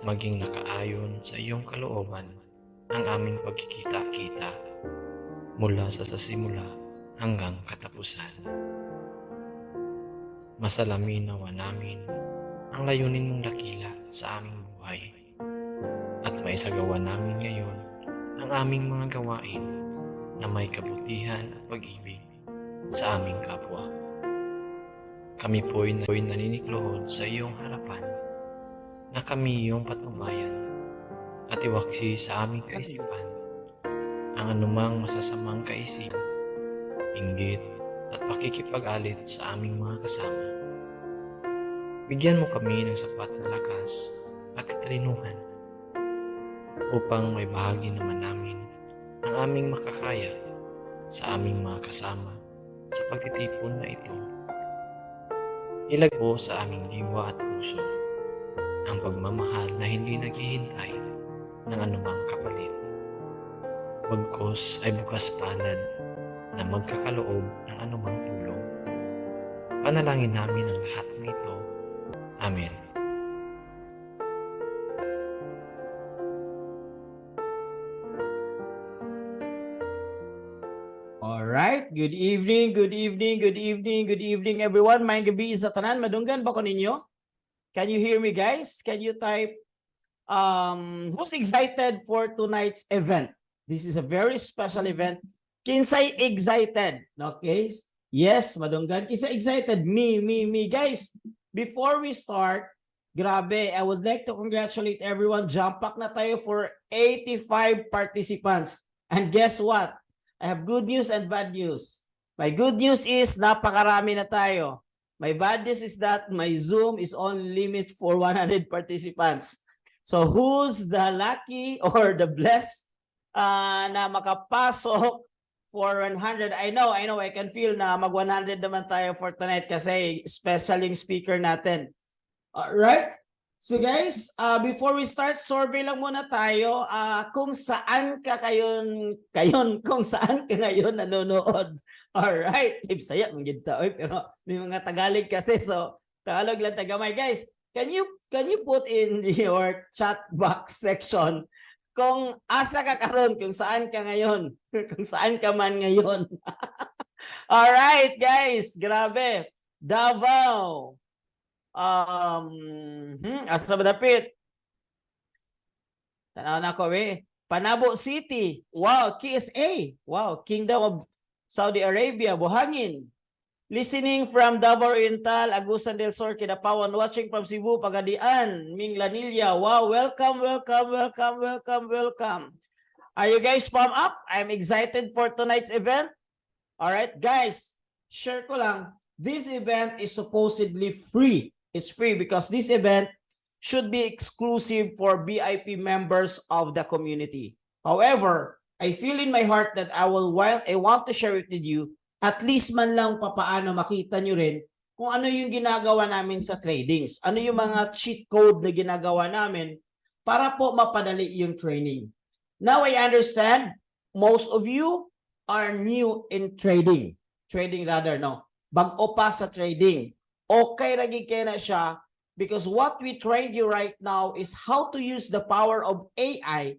maging nakaayon sa iyong kalooban ang aming pagkikita-kita mula sa simula hanggang katapusan. Masalamin nawa namin ang layunin mong dakila sa aming buhay at maisagawa namin ngayon ang aming mga gawain na may kabutihan at pag-ibig sa aming kapwa. Kami po'y naniniklohod sa iyong harapan na kami iyong patnubayan at iwaksi sa aming kaisipan ang anumang masasamang kaisip, inggit at pakikipag-alit sa aming mga kasama. Bigyan mo kami ng sapat na lakas at katalinuhan upang may bahagi naman namin ang aming makakaya sa aming mga kasama sa pagtitipon na ito. Ilagpo sa aming diwa at puso ang pagmamahal na hindi naghihintay ng anumang kapalit. Bagkus ay bukas palad na magkakaloob ng anumang tulong. Panalangin namin ang lahat ng ito. Amen. Alright, good evening, good evening, good evening, good evening everyone. May gabi sa tanan, madunggan ba ko ninyo? Can you hear me guys? Can you type who's excited for tonight's event? This is a very special event. Kinsay excited? Okay? Yes, madunggan. Kinsay excited? Me. Guys, before we start, grabe, I would like to congratulate everyone. Jump pack na tayo for 85 participants. And guess what? I have good news and bad news. My good news is napakarami na tayo. My bad news is that my Zoom is only limit for 100 participants. So who's the lucky or the blessed na makapasok for 100? I know, I can feel na mag 100 naman tayo for tonight kasi specialing speaker natin. Alright? So guys, before we start, survey lang muna tayo kung saan ka kung saan ka ngayon nanonood. Alright, saya mong pero may mga Tagalog kasi, so Tagalog lang tagamay. Guys, can you put in your chat box section kung asa ka karon, kung saan ka ngayon, kung saan ka man ngayon. Alright guys, grabe. Davao. Asa ba dapit? Tanaw na ko Panabo City. Wow, KSA. Wow, Kingdom of Saudi Arabia, Buhangin. Listening from Davao Oriental, Agusan del Sur, Kidapawan. Watching from Cebu, Pagadian, Minglanilla. Wow, welcome. Are you guys pumped up? I'm excited for tonight's event. All right, guys, share ko lang. This event is supposedly free. It's free because this event should be exclusive for VIP members of the community. However, I feel in my heart that I want to share it with you, at least man lang papaano makita nyo rin kung ano yung ginagawa namin sa tradings. Ano yung mga cheat code na ginagawa namin para po mapadali yung training. Now I understand most of you are new in trading. Bag-o pa sa trading. Okay ragi kaya na siya because what we trained you right now is how to use the power of AI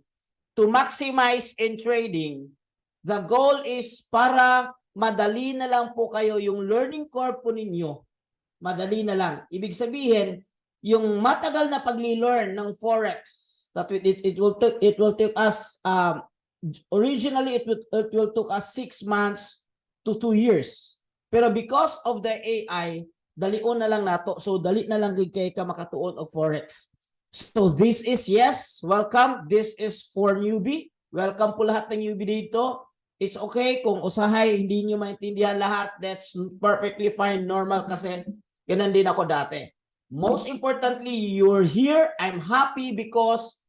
to maximize in trading. The goal is para madali na lang po kayo yung learning curve po ninyo. Madali na lang. Ibig sabihin, yung matagal na pagli-learn ng Forex, that it will take us originally it will take us 6 months to 2 years. Pero because of the AI, dalion na lang nato. So dali na lang kay ka makatuon og Forex. So this is, yes, welcome. This is for newbie. Welcome po lahat ng newbie dito. It's okay kung usahay hindi niyo maintindihan lahat. That's perfectly fine, normal kasi ganun din ako dati. Most importantly, you're here. I'm happy because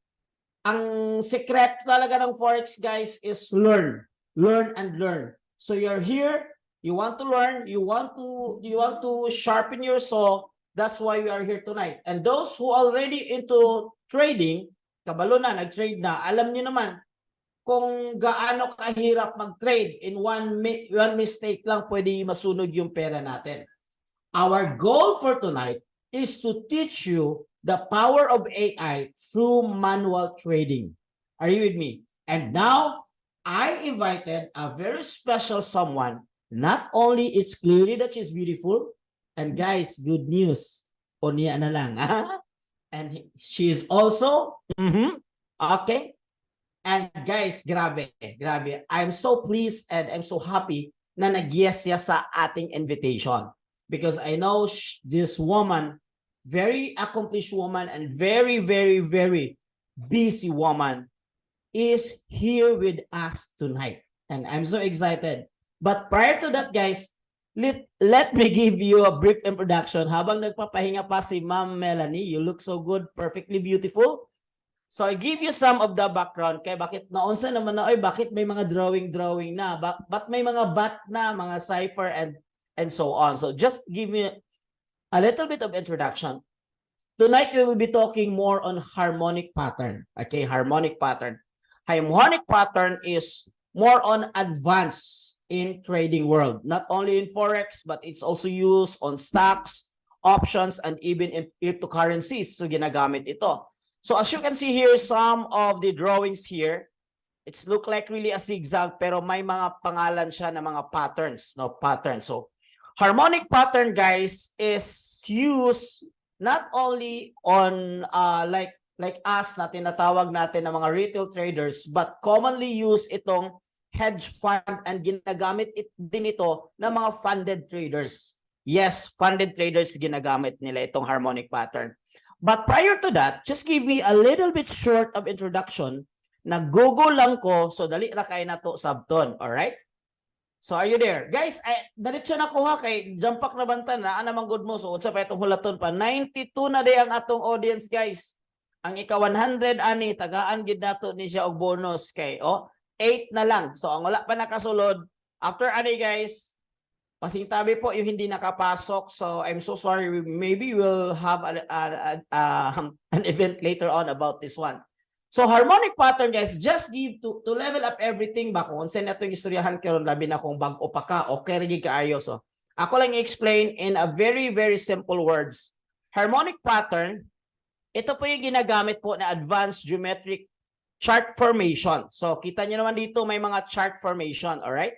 ang secret talaga ng Forex, guys, is learn. Learn and learn. So you're here. You want to learn, you want to sharpen your saw. That's why we are here tonight. And those who already into trading, kabalo na, nag-trade na, alam niyo naman kung gaano kahirap mag-trade. In one mistake lang pwede masunog yung pera natin. Our goal for tonight is to teach you the power of AI through manual trading. Are you with me? And now, I invited a very special someone. Not only it's clearly that she's beautiful, and guys, good news. O niya na lang. And she is also, okay. And guys, grabe, grabe. I'm so pleased and I'm so happy na nag-yes siya sa ating invitation. Because I know this woman, very accomplished woman and very, very, very busy woman, is here with us tonight. And I'm so excited. But prior to that, guys, let me give you a brief introduction. Habang nagpapahinga pa si Ma'am Melanie, you look so good, perfectly beautiful. So I give you some of the background kay bakit naunsa naman na bakit may mga drawing na, but may mga bat na, mga cipher and so on. So just give me a little bit of introduction. Tonight we will be talking more on harmonic pattern. Okay, harmonic pattern. Harmonic pattern is more on advanced in trading world, not only in forex but it's also used on stocks, options, and even in cryptocurrencies. So ginagamit ito. So as you can see here, some of the drawings here, it's look like really a zigzag pero may mga pangalan siya na mga patterns, no, pattern. So harmonic pattern, guys, is used not only on like us na tinatawag natin ng mga retail traders, but commonly used itong hedge fund and ginagamit din ito ng mga funded traders. Yes, funded traders ginagamit nila itong harmonic pattern. But prior to that, just give me a little bit short of introduction. Nag-google lang ko, so dali ra kay nato sabton, all right? So are you there? Guys, diretso na ko ha kay jampak na bantan na anamang good mo. So unsa pa itong hulaton pa? 92 na day ang atong audience, guys. Ang ika 100 ani tagaan gid nato ni siya og bonus kay 8 na lang. So ang wala pa nakasulod, after ani guys, pasingtabi po yung hindi nakapasok. So I'm so sorry. Maybe we'll have an event later on about this one. So harmonic pattern, guys, just give to level up everything ba kung saan nato istoryahan karon labi na kung bag-o pa ka okay ra gyud kaayo. So ako lang i-explain in a very very simple words. Harmonic pattern, ito po yung ginagamit po na advanced geometric chart formation. So kita niyo naman dito may mga chart formation, all right?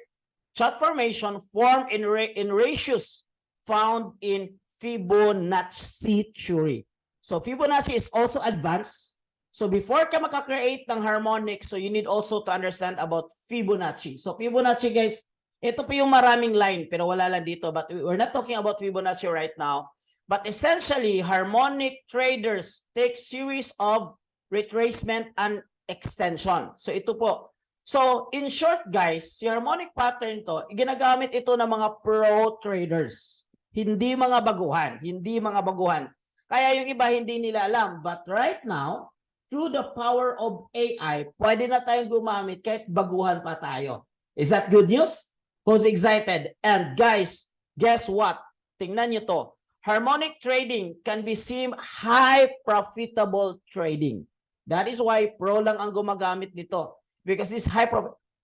Chart formation formed in ratios found in Fibonacci theory. So Fibonacci is also advanced. So before ka makakreate ng harmonic, so you need also to understand about Fibonacci. So Fibonacci, guys, ito po yung maraming line pero wala lang dito. But we're not talking about Fibonacci right now. But essentially, harmonic traders take series of retracement and extension. So ito po. So, in short, guys, si harmonic pattern to, ginagamit ito ng mga pro traders. Hindi mga baguhan. Hindi mga baguhan. Kaya yung iba hindi nila alam. But right now, through the power of AI, pwede na tayong gumamit kahit baguhan pa tayo. Is that good news? Who's excited? And guys, guess what? Tingnan nyo to. Harmonic trading can be seen high profitable trading. That is why pro lang ang gumagamit nito. Because this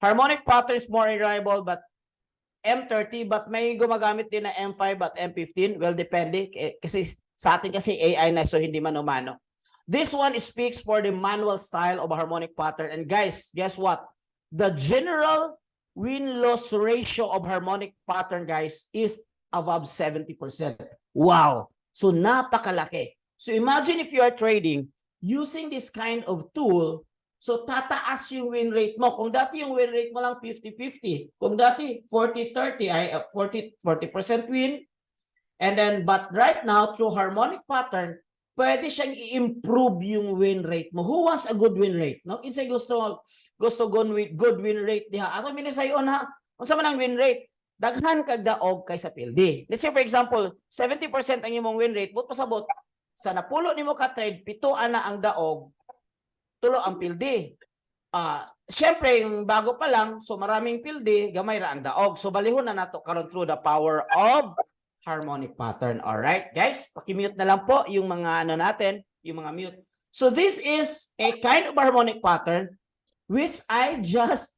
harmonic pattern is more reliable but M30 but may gumagamit din na M5 at M15. Well, depende. Kasi sa atin kasi AI na so hindi mano-mano. This one speaks for the manual style of a harmonic pattern. And guys, guess what? The general win-loss ratio of harmonic pattern, guys, is above 70%. Wow! So napakalaki. So imagine if you are trading using this kind of tool, so tataas yung win rate mo. Kung dati yung win rate mo lang 50-50, kung dati 40-30 ay 40% win, and then but right now through harmonic pattern, pwede siyang i-improve yung win rate mo. Who wants a good win rate? No? Kinsay gusto good win rate diha. Ato minisayon ha. Unsa man ang win rate? Daghan kag daog kaysa pildi. Let's say for example, 70% ang imong win rate, but pasabot sa napulo nimo ka trade, 7 ana ang daog, 3 ang pildi. Syempre yung bago pa lang, so maraming pildi, gamay ra ang daog. So balihon na nato karon through the power of harmonic pattern. All right, guys, paki-mute na lang po yung mga ano natin, yung mga mute. So this is a kind of harmonic pattern which I just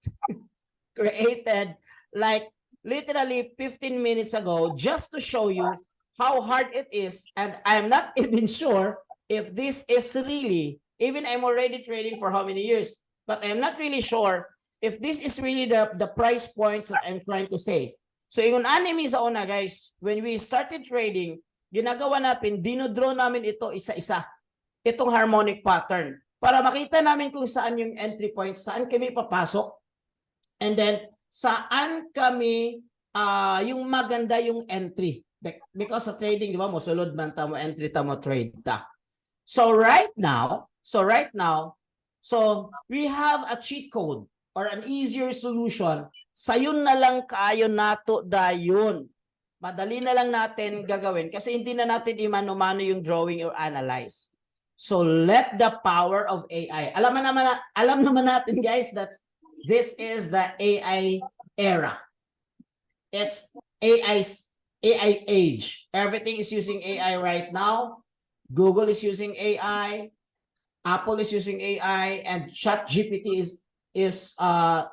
created like literally 15 minutes ago just to show you how hard it is, and I'm not even sure if this is really, even I'm already trading for how many years, but I'm not really sure if this is really the price points that I'm trying to say. So yung anime sa una guys, when we started trading, ginagawa natin, dinodraw namin ito isa-isa. Itong harmonic pattern. Para makita namin kung saan yung entry points, saan kami papasok, and then saan kami, yung maganda yung entry. Because sa trading, di ba, musulod man tamo entry, tamo trade ta. So right now, we have a cheat code or an easier solution. Sayon na lang kayo nato dayon. Madali na lang natin gagawin kasi hindi na natin imano-mano yung drawing or analyze. So let the power of AI. Alam naman natin guys that this is the AI era. It's AI age. Everything is using AI right now. Google is using AI. Apple is using AI, and ChatGPT is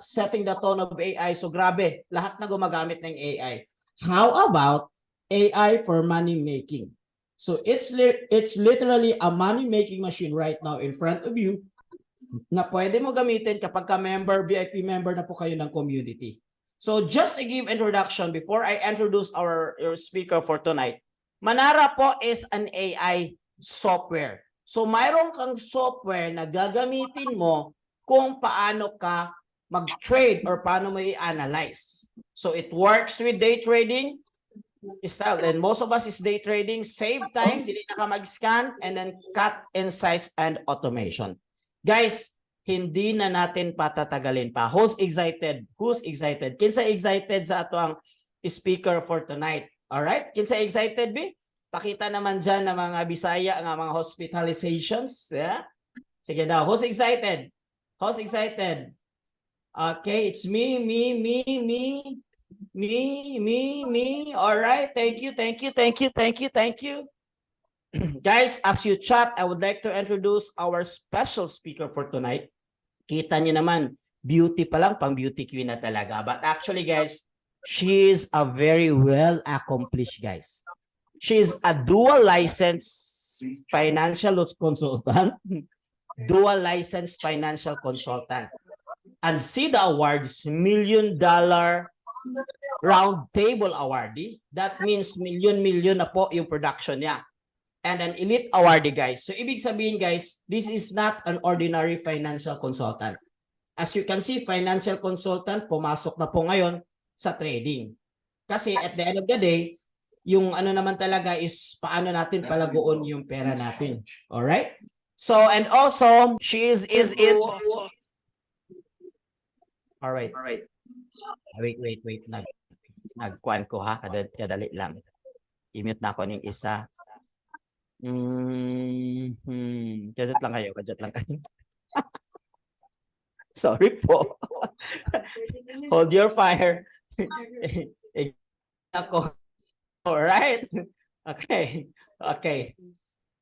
setting the tone of AI. So grabe, lahat na gumagamit ng AI. How about AI for money making? So it's literally a money making machine right now in front of you na pwede mo gamitin kapag ka member, VIP member na po kayo ng community. So just to give introduction before I introduce our speaker for tonight, Manara po is an AI software. So mayroon kang software na gagamitin mo kung paano ka mag-trade or paano mo i-analyze. So it works with day trading style, and most of us is day trading, save time, dili na ka mag-scan, and then cut insights and automation. Guys, hindi na natin patatagalin pa. Who's excited? Kinsa excited sa ato ang speaker for tonight? Alright? Kinsa excited, B? Pakita naman dyan ng mga Bisaya, ng mga hospitalizations. Yeah? Sige daw. Who's excited? Okay, it's me. All right. Thank you. Guys, as you chat, I would like to introduce our special speaker for tonight. Kita niyo naman, beauty pa lang, pang beauty queen na talaga. But actually, guys, she is a very well accomplished, guys. She is a dual licensed financial consultant. And SIDA Awards, $1 million round table awardee. That means million na po yung production niya. And an elite awardee, guys. So ibig sabihin, guys, this is not an ordinary financial consultant. As you can see, financial consultant pumasok na po ngayon sa trading. Kasi at the end of the day, yung ano naman talaga is paano natin palagoon yung pera natin. All right? So, and also, she is in... All right. Wait. Nagkuhan ko ha. Kadali lang. I-mute na ako ng isa. Kadjat lang kayo. Sorry po. Hold your fire. Ako. All right. Okay.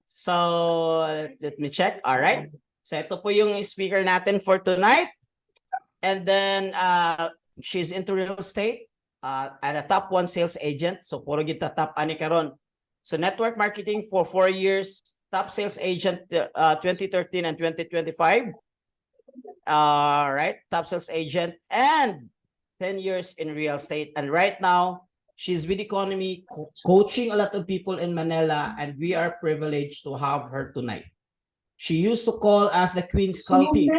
So, let me check. All right. So, ito po yung speaker natin for tonight. And then, she's into real estate and a top 1 sales agent. So, puro kita top ani karon. So, network marketing for 4 years, top sales agent 2013 and 2025. Right, top sales agent and 10 years in real estate. And right now, she's with Economy, coaching a lot of people in Manila, and we are privileged to have her tonight. She used to call us the Queen Scalping.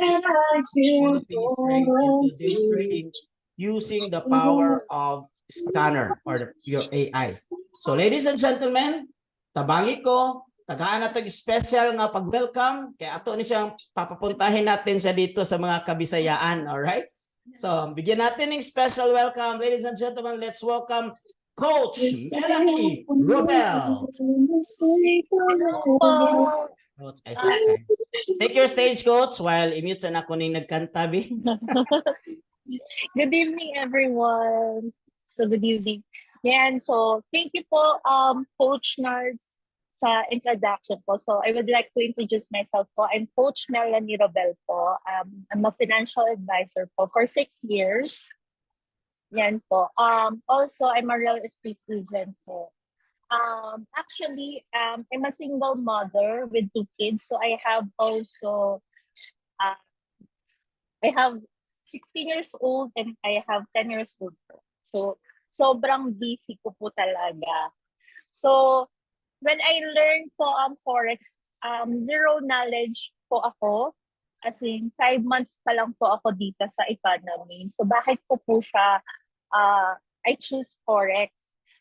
Trading using the power of scanner or your AI. So ladies and gentlemen, tabagi ko, tagaan natin special nga pag-welcome. Kaya ato ni siyang papapuntahin natin siya dito sa mga Kabisayaan. Alright? So bigyan natin ng special welcome. Ladies and gentlemen, let's welcome Coach Melanie Robel. Coach, take your stage, Coach, while i-mute sa ako ning nagkanta, Bi. Good evening, everyone. So, good evening. Yan, so thank you po, Coach Nards, sa introduction po. So, I would like to introduce myself po. I'm Coach Melanie Robel po. I'm a financial advisor po for 6 years. Yan po. Also, I'm a real estate agent po. I'm a single mother with 2 kids, so uh, I have 16 years old and I have 10 years old po. So, sobrang busy ko po talaga. So, when I learned po ang Forex, zero knowledge po ako. As in, 5 months pa lang po ako dito sa economy. So, bakit ko po siya, I choose Forex?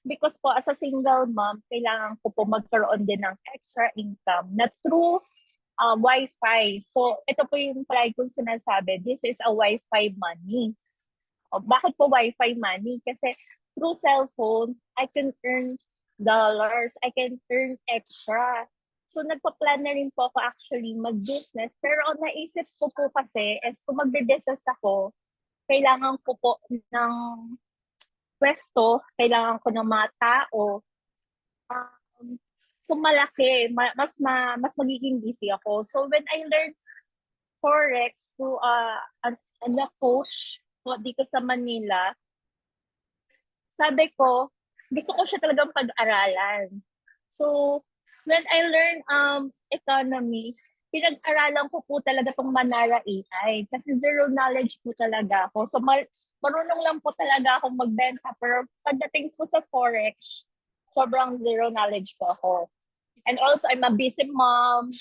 Because po, as a single mom, kailangan ko po magkaroon din ng extra income na through Wi-Fi. So, ito po yung palagi kong sinasabi, this is a Wi-Fi money. Bakit po Wi-Fi money? Kasi through cellphone, I can earn dollars, I can earn extra. So, nagpa-plan na rin po ako actually mag-business. Pero ang naisip ko po kasi is kung magbe-business ako, kailangan ko po ng pwesto, kailangan ko ng mga tao. So, malaki, mas magiging busy ako. So, when I learned Forex to a coach po dito sa Manila, sabi ko, gusto ko siya talagang pag-aralan. So, when I learned economy, pinag-aralan ko po talaga tong Manara AI kasi zero knowledge po talaga ako. So, marunong lang po talaga akong magbenta pero pagdating po sa Forex, sobrang zero knowledge po ako. And also, I'm a busy mom,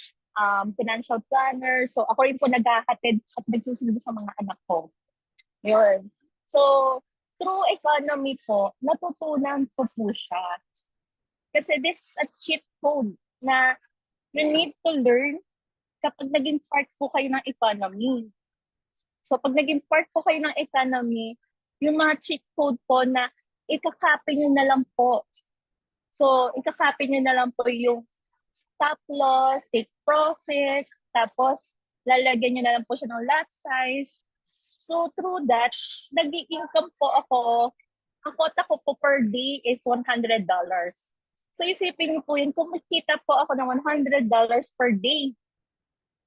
financial planner. So, ako rin po naghahatid at nagsusunod sa mga anak ko. Yun. So, through economy po, natutunan ko po siya. Kasi this is a cheat code na you need to learn kapag naging part po kayo ng economy. So, pag naging part po kayo ng economy, yung mga cheat code po na ikakopy nyo na lang po. So, ikakopy nyo na lang po yung stop loss, take profit, tapos lalagyan nyo na lang po siya ng lot size. So, through that, nag-i-income po ako. Ang quota ko po per day is $100. So, isipin niyo po yun, kumikita po ako ng $100 per day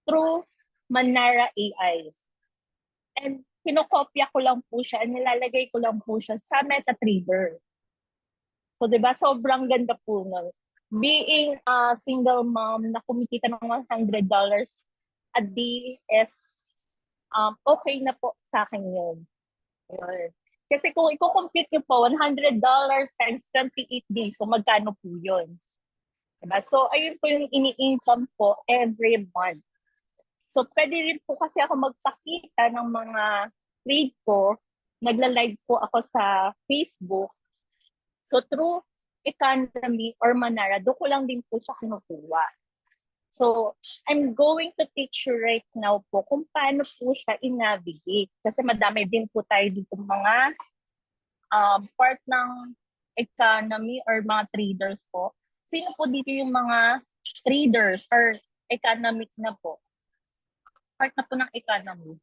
through Manara AI. And kinokopya ko lang po siya, nilalagay ko lang po siya sa MetaTrader. So, di ba, sobrang ganda po nun. Being a single mom na kumikita ng $100 a day is okay na po sa akin yun. Kasi kung i-compute nyo po, $100 times 28 days, so magkano po yun? Diba? So, ayun po yung ini-income po every month. So, pwede rin po kasi ako magpakita ng mga trade ko. Nagla-live po ako sa Facebook. So, through economy or Manara, doon ko lang din po siya kinukuha. So, I'm going to teach you right now po kung paano po siya i-navigate. Kasi madami din po tayo dito mga part ng economy or mga traders po. Sino po dito yung mga traders or economic na po? Part na po ng economy.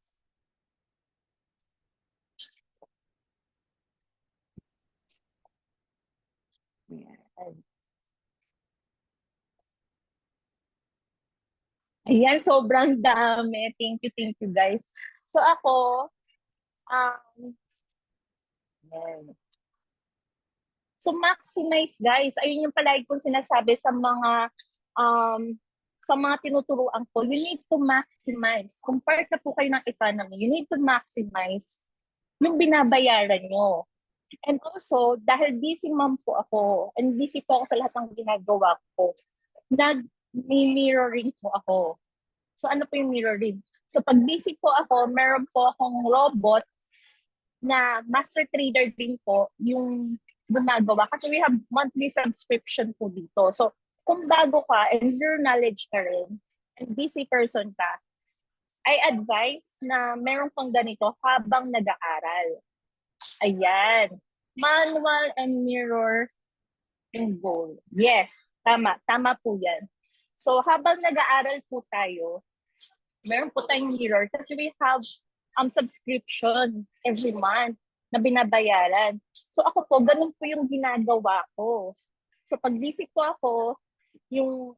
Ayan, sobrang dami. Thank you guys. So ako, yan. So maximize guys, ayun yung palagi kong sinasabi sa mga tinuturuan ko, you need to maximize. Kung part na po kayo ng economy, you need to maximize yung binabayaran nyo. And also, dahil busy mom po ako, and busy po ako sa lahat ng ginagawa ko, nag-mirroring po ako. So ano po yung mirroring? So pag busy po ako, meron po akong robot na master trader din po yung gumagawa. Kasi we have monthly subscription po dito. So kung bago ka and zero knowledge ka rin, and busy person ka, I advise na meron kang ganito habang nag-aaral. Ayan. Manual and mirror and goal. Yes, tama. Tama po yan. So habang nag-aaral po tayo, meron po tayong mirror kasi we have subscription every month na binabayaran. So ako po, ganun po yung ginagawa ko. So pag busy po ako, yung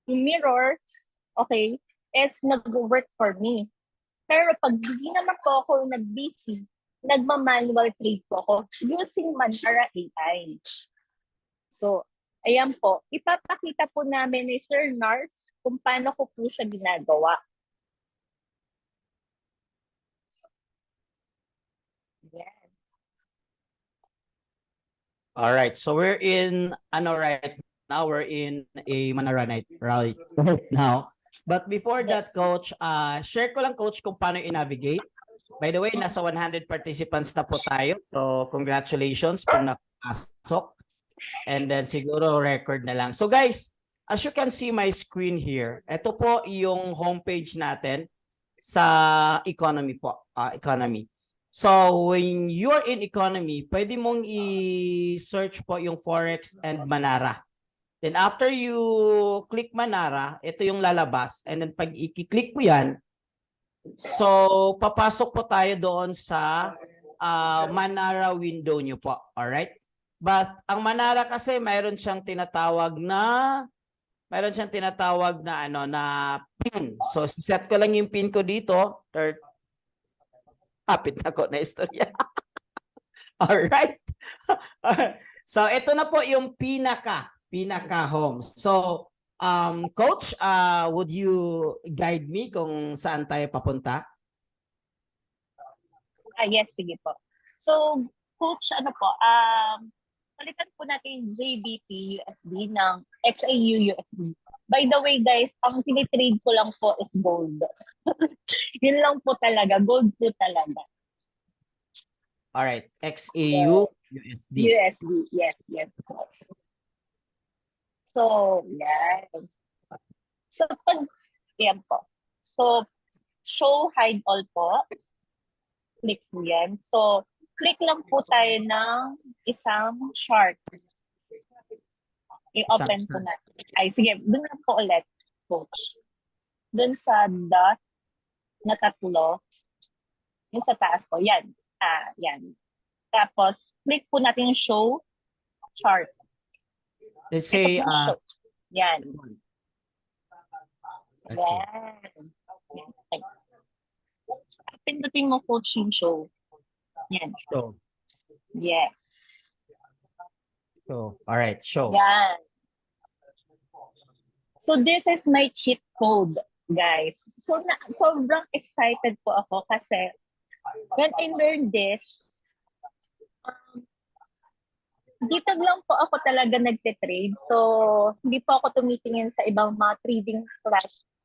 mirror, okay, is nag-work for me. Pero pag hindi naman po ako nag-busy, nagma-manual trade po ako using Manara AI. So, ayan po. Ipapakita po namin ni Sir Nars kung paano ko po siya ginagawa. Yan. All right. So we're in right now we're in a Manara night right now. But before that, Yes. coach, share ko lang coach kung paano i-navigate. By the way, nasa 100 participants na po tayo. So congratulations kung nakapasok. And then siguro record na lang. So guys, as you can see my screen here, ito po yung homepage natin sa economy po, economy. So when you're in economy, pwede mong i-search po yung Forex and Manara. Then after you click Manara, ito yung lalabas. And then pag i-click mo yan, so papasok po tayo doon sa Manara window nyo po. Alright? But ang Manara kasi mayroon siyang tinatawag na pin. So set ko lang yung pin ko dito. Kapit na ko na istorya. Alright. So ito na po yung pinaka home. So coach, would you guide me kung saan tayo papunta? Yes, sige po. So, coach, palitan po natin yung JBP USD ng XAU USD. By the way, guys, ang tinitrade ko lang po is gold. Yun lang po talaga. Gold po talaga. Alright. XAU USD. USD. Yes, yes. So, yan. So, yan po. So, show hide all po. Click po yan. So, click lang po tayo ng isang chart. I-open po natin. Ay, sige. Doon lang po ulit, coach. Doon sa dot na tatlo. Yung sa taas po. Yan. Yan. Tapos, click po natin yung show chart. Let's say, yan. Okay. Yan. Pindutin mo coach yung show. Yan. Show. Yes. Show. Alright, show. Yan. So this is my cheat code, guys. So sobrang excited po ako kasi when I learned this, dito lang po ako talaga nagte-trade. So, hindi po ako tumitingin sa ibang mga trading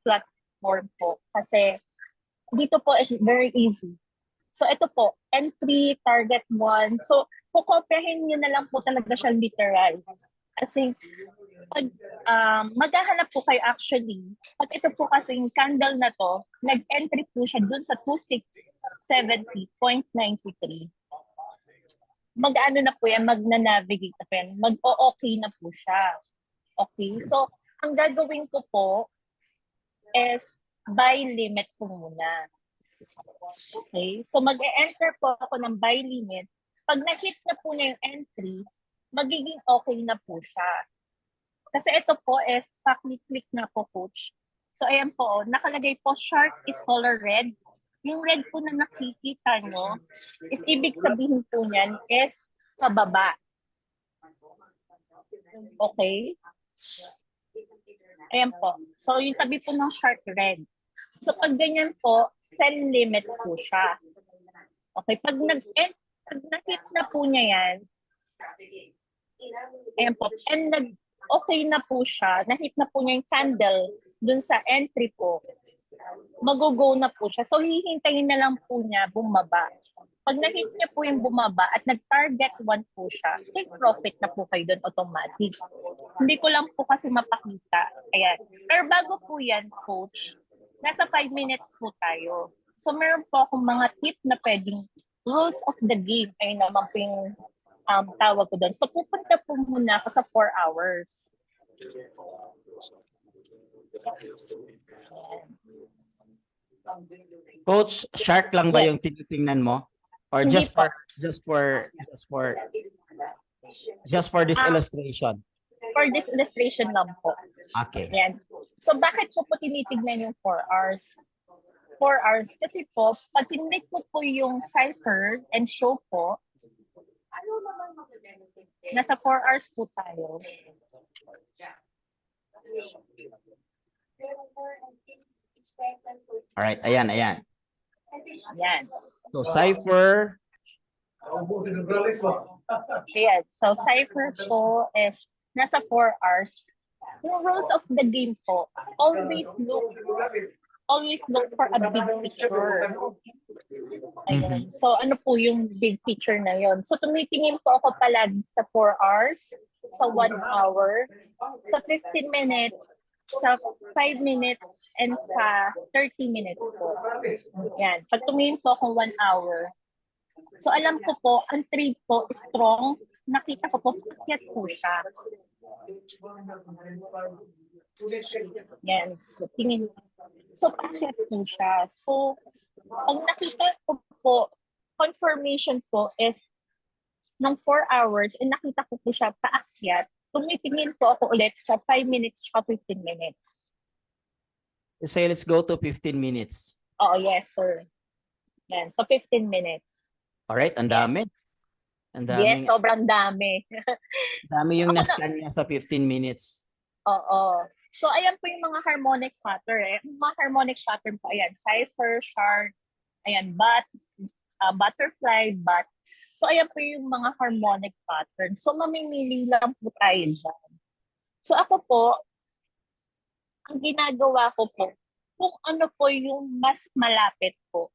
platform po. Kasi, dito po is very easy. So, ito po, entry, target 1. So, kukopyahin nyo na lang po talaga siya literal. Kasi, pag maghahanap po kayo actually, pag ito po kasing candle na to, nag-entry po siya dun sa 2670.93. Mag-ano na po yan, mag-navigate na po yan, mag-o-okay na po siya. Okay? So, ang gagawin ko po is buy limit po muna. Okay? So, mag-e-enter po ako ng buy limit. Pag na-hit na po niya yung entry, magiging okay na po siya. Kasi ito po is, pa-click na po, coach. So, ayan po, nakalagay po, sharp is color red. Yung red po na nakikita nyo, is ibig sabihin po niyan is pababa. Okay? Ayan po. So, yung tabi po ng sharp red. So, pag ganyan po, sell limit po siya. Okay? Pag nag-hit na po niya yan, ayan po, and okay na po siya, na-hit na po niya yung candle dun sa entry po, mag-go na po siya. So, hihintayin na lang po niya bumaba. Pag na-hit niya po yung bumaba at nag-target 1 po siya, take profit na po kayo doon automatic. Hindi ko lang po kasi mapakita. Ayan. Pero bago po yan, coach, nasa 5 minutes po tayo. So, meron po akong mga tip na pwedeng rules of the game. Ayun naman po yung tawag ko doon. So, pupunta po muna ako sa 4 hours. Coach, shark lang ba Yes. yung tinitingnan mo? Or Hindi just po. for this illustration? For this illustration lang po. Okay. Yan. So, bakit po tinitignan yung 4 hours? 4 hours. Kasi po, pag tinlik ko po yung cipher and show po, Nasa 4 hours po tayo. Alright, ayan, ayan. Yan. So, cipher. Ayan. So, cipher po is nasa 4 hours. Yung rules of the game po, always look for a big picture. Ayan. So, ano po yung big picture na yon? So, tumitingin po ako palagi sa 4 hours, sa 1 hour, sa 15 minutes, sa 5 minutes, and sa 30 minutes po. Yan. Pag tumingin po ako 1 hour, so alam ko po, ang trade po is strong. Nakita ko po, pakyat po siya. Yan. So, tingin. So, pakyat po siya. So, pag nakita ko po, confirmation po is ng 4 hours, and nakita ko po siya paakyat, tumitingin po ako ulit sa 5 minutes at 15 minutes. Say, let's go to 15 minutes. Oh, yes, sir. Yan. So, 15 minutes. Alright, ang dami. Ang Yes, daming, sobrang dami. dami yung Ako na- nascan niya sa 15 minutes. Oo. So, ayan po yung mga harmonic pattern. Yung mga harmonic pattern po, ayan, cipher, shark, ayan, butterfly, bat. So, ayan po yung mga harmonic pattern. So, mamimili lang po tayo dyan. So, ako po, ang ginagawa ko po, kung ano po yung mas malapit po.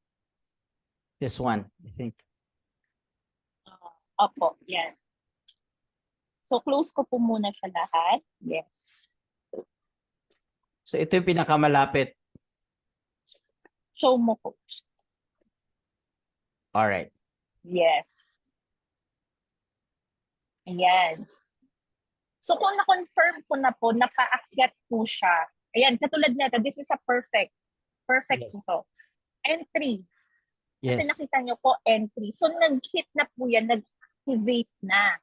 This one, I think. Opo, yan. So, close ko po muna siya lahat. Yes. So, ito yung pinakamalapit. Show mo po. Alright. Yes. Ayan. So, kung na-confirm ko na po, napaakyat po siya. Ayan, katulad nito, this is a perfect. Perfect Yes. po to. Entry. Kasi Yes. nakita nyo po, entry. So, nag-hit na po yan, nag-activate na.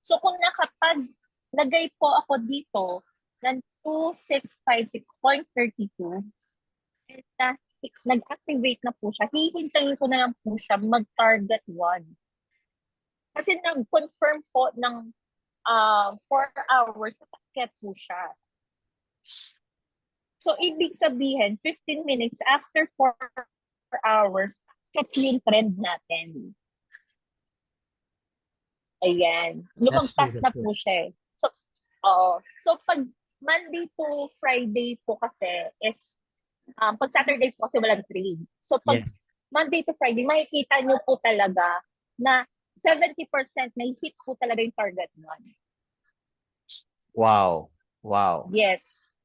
So, kung nakapaglagay po ako dito ng 2656.32, and nag-activate na po siya, hihintayin ko na lang po siya mag-target 1. Kasi nag-confirm po ng 4 hours, napakit po siya. So, ibig sabihin, 15 minutes after 4 hours, check yung trend natin. Ayan. Lumagpas true, na that's po siya. So, oo. So, pag Monday to Friday po kasi is, pag Saturday po kasi walang trade. So, pag Yes. Monday to Friday, makikita nyo po talaga na 70% na hit po talaga yung target 1. Wow. Wow. Yes.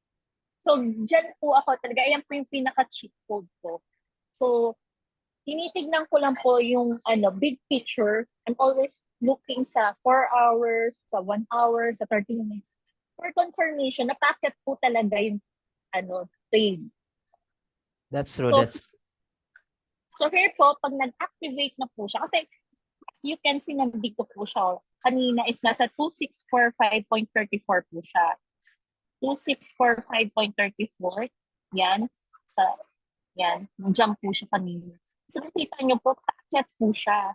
So, dyan po ako talaga. Ayan po yung pinaka-cheat code ko. So, tinitignan ko lang po yung big picture. I'm always looking sa 4 hours, sa 1 hour, sa 30 minutes. For confirmation, napakit po talaga yung trade. That's true. So, That's So here po, pag nag-activate na po siya, kasi as you can see, nandito po siya. Kanina is nasa 2645.34 po siya. 2645.34. Yan. Yan. Nag-jump po siya kanina. So nakita nyo po, paakyat po siya.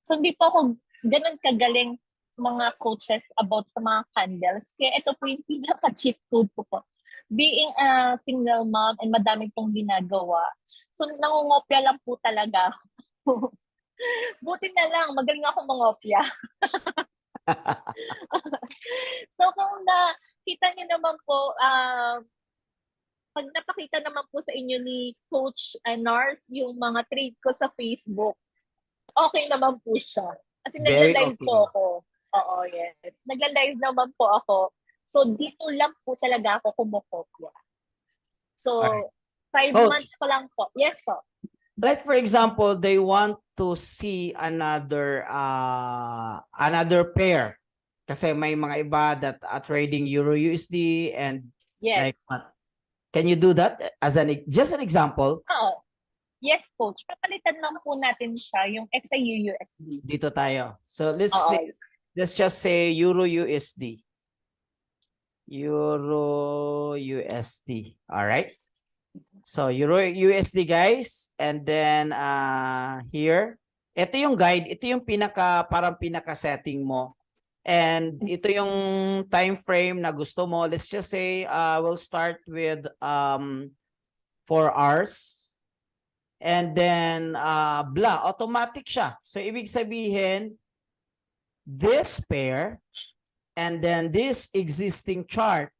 So hindi po ako ganun kagaling mga coaches about sa mga candles. Kaya ito po yung pinaka-cheat code ko po. Being a single mom and madami pong ginagawa. So, nangungopia lang po talaga ako. Buti na lang, magaling ako mangopia. So, kung nakita niyo naman po, pag napakita naman po sa inyo ni Coach Nars yung mga trade ko sa Facebook, okay naman po siya. Kasi Very nagla-live okay. po ako. Oo, yes. Nagla-live naman po ako. So, dito lang po talaga ako kumukopya. So, Alright. 5 Coach. months pa lang po. Yes po. like for example, they want to see another pair. Kasi may mga iba that are trading Euro USD and Yes. like what? Can you do that as just an example? Oo. Yes, Coach. Papalitan lang po natin siya, yung XAU USD. Dito tayo. So Oo. let's just say Euro USD. Euro USD. All right. So Euro USD, guys, and then here Ito yung guide, ito yung parang pinaka-setting mo. And ito yung time frame na gusto mo. Let's just say we'll start with 4 hours. And then automatic siya. So ibig sabihin, this pair and then this existing chart,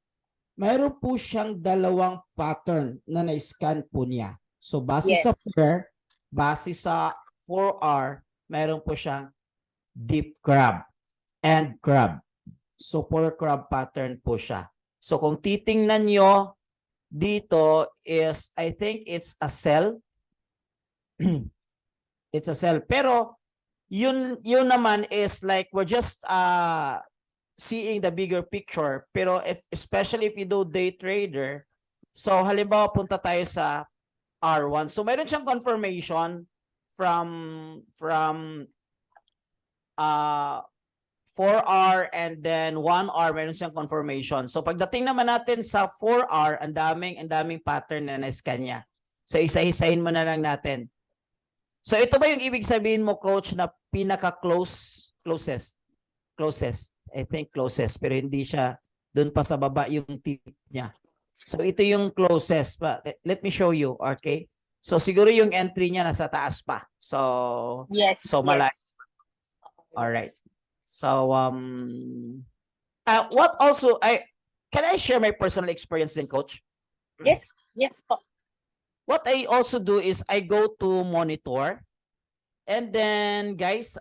mayroon po siyang dalawang pattern na na-scan po niya. So base Yes. sa pair, base sa 4R, mayroon po siyang deep crab and crab. So 4 crab pattern po siya. So kung titingnan nyo dito is, I think it's a cell. It's a cell. Pero yun naman is like we're just seeing the bigger picture. Pero especially if you do day trader, so halimbawa punta tayo sa R1. So mayroon siyang confirmation from 4R and then 1R, mayroon siyang confirmation. So pagdating naman natin sa 4R, ang daming pattern na na-scan niya. So isa-isahin mo na lang natin. So ito ba yung ibig sabihin mo, coach, na closest? I think closest, pero hindi siya doon pa sa baba yung tip niya. So ito yung closest pa. Let me show you, okay? So siguro yung entry niya nasa taas pa. So Yes. malayo. All right. So what also can I share my personal experience then, coach? Yes. Yes po. What I also do is I go to monitor, and then guys,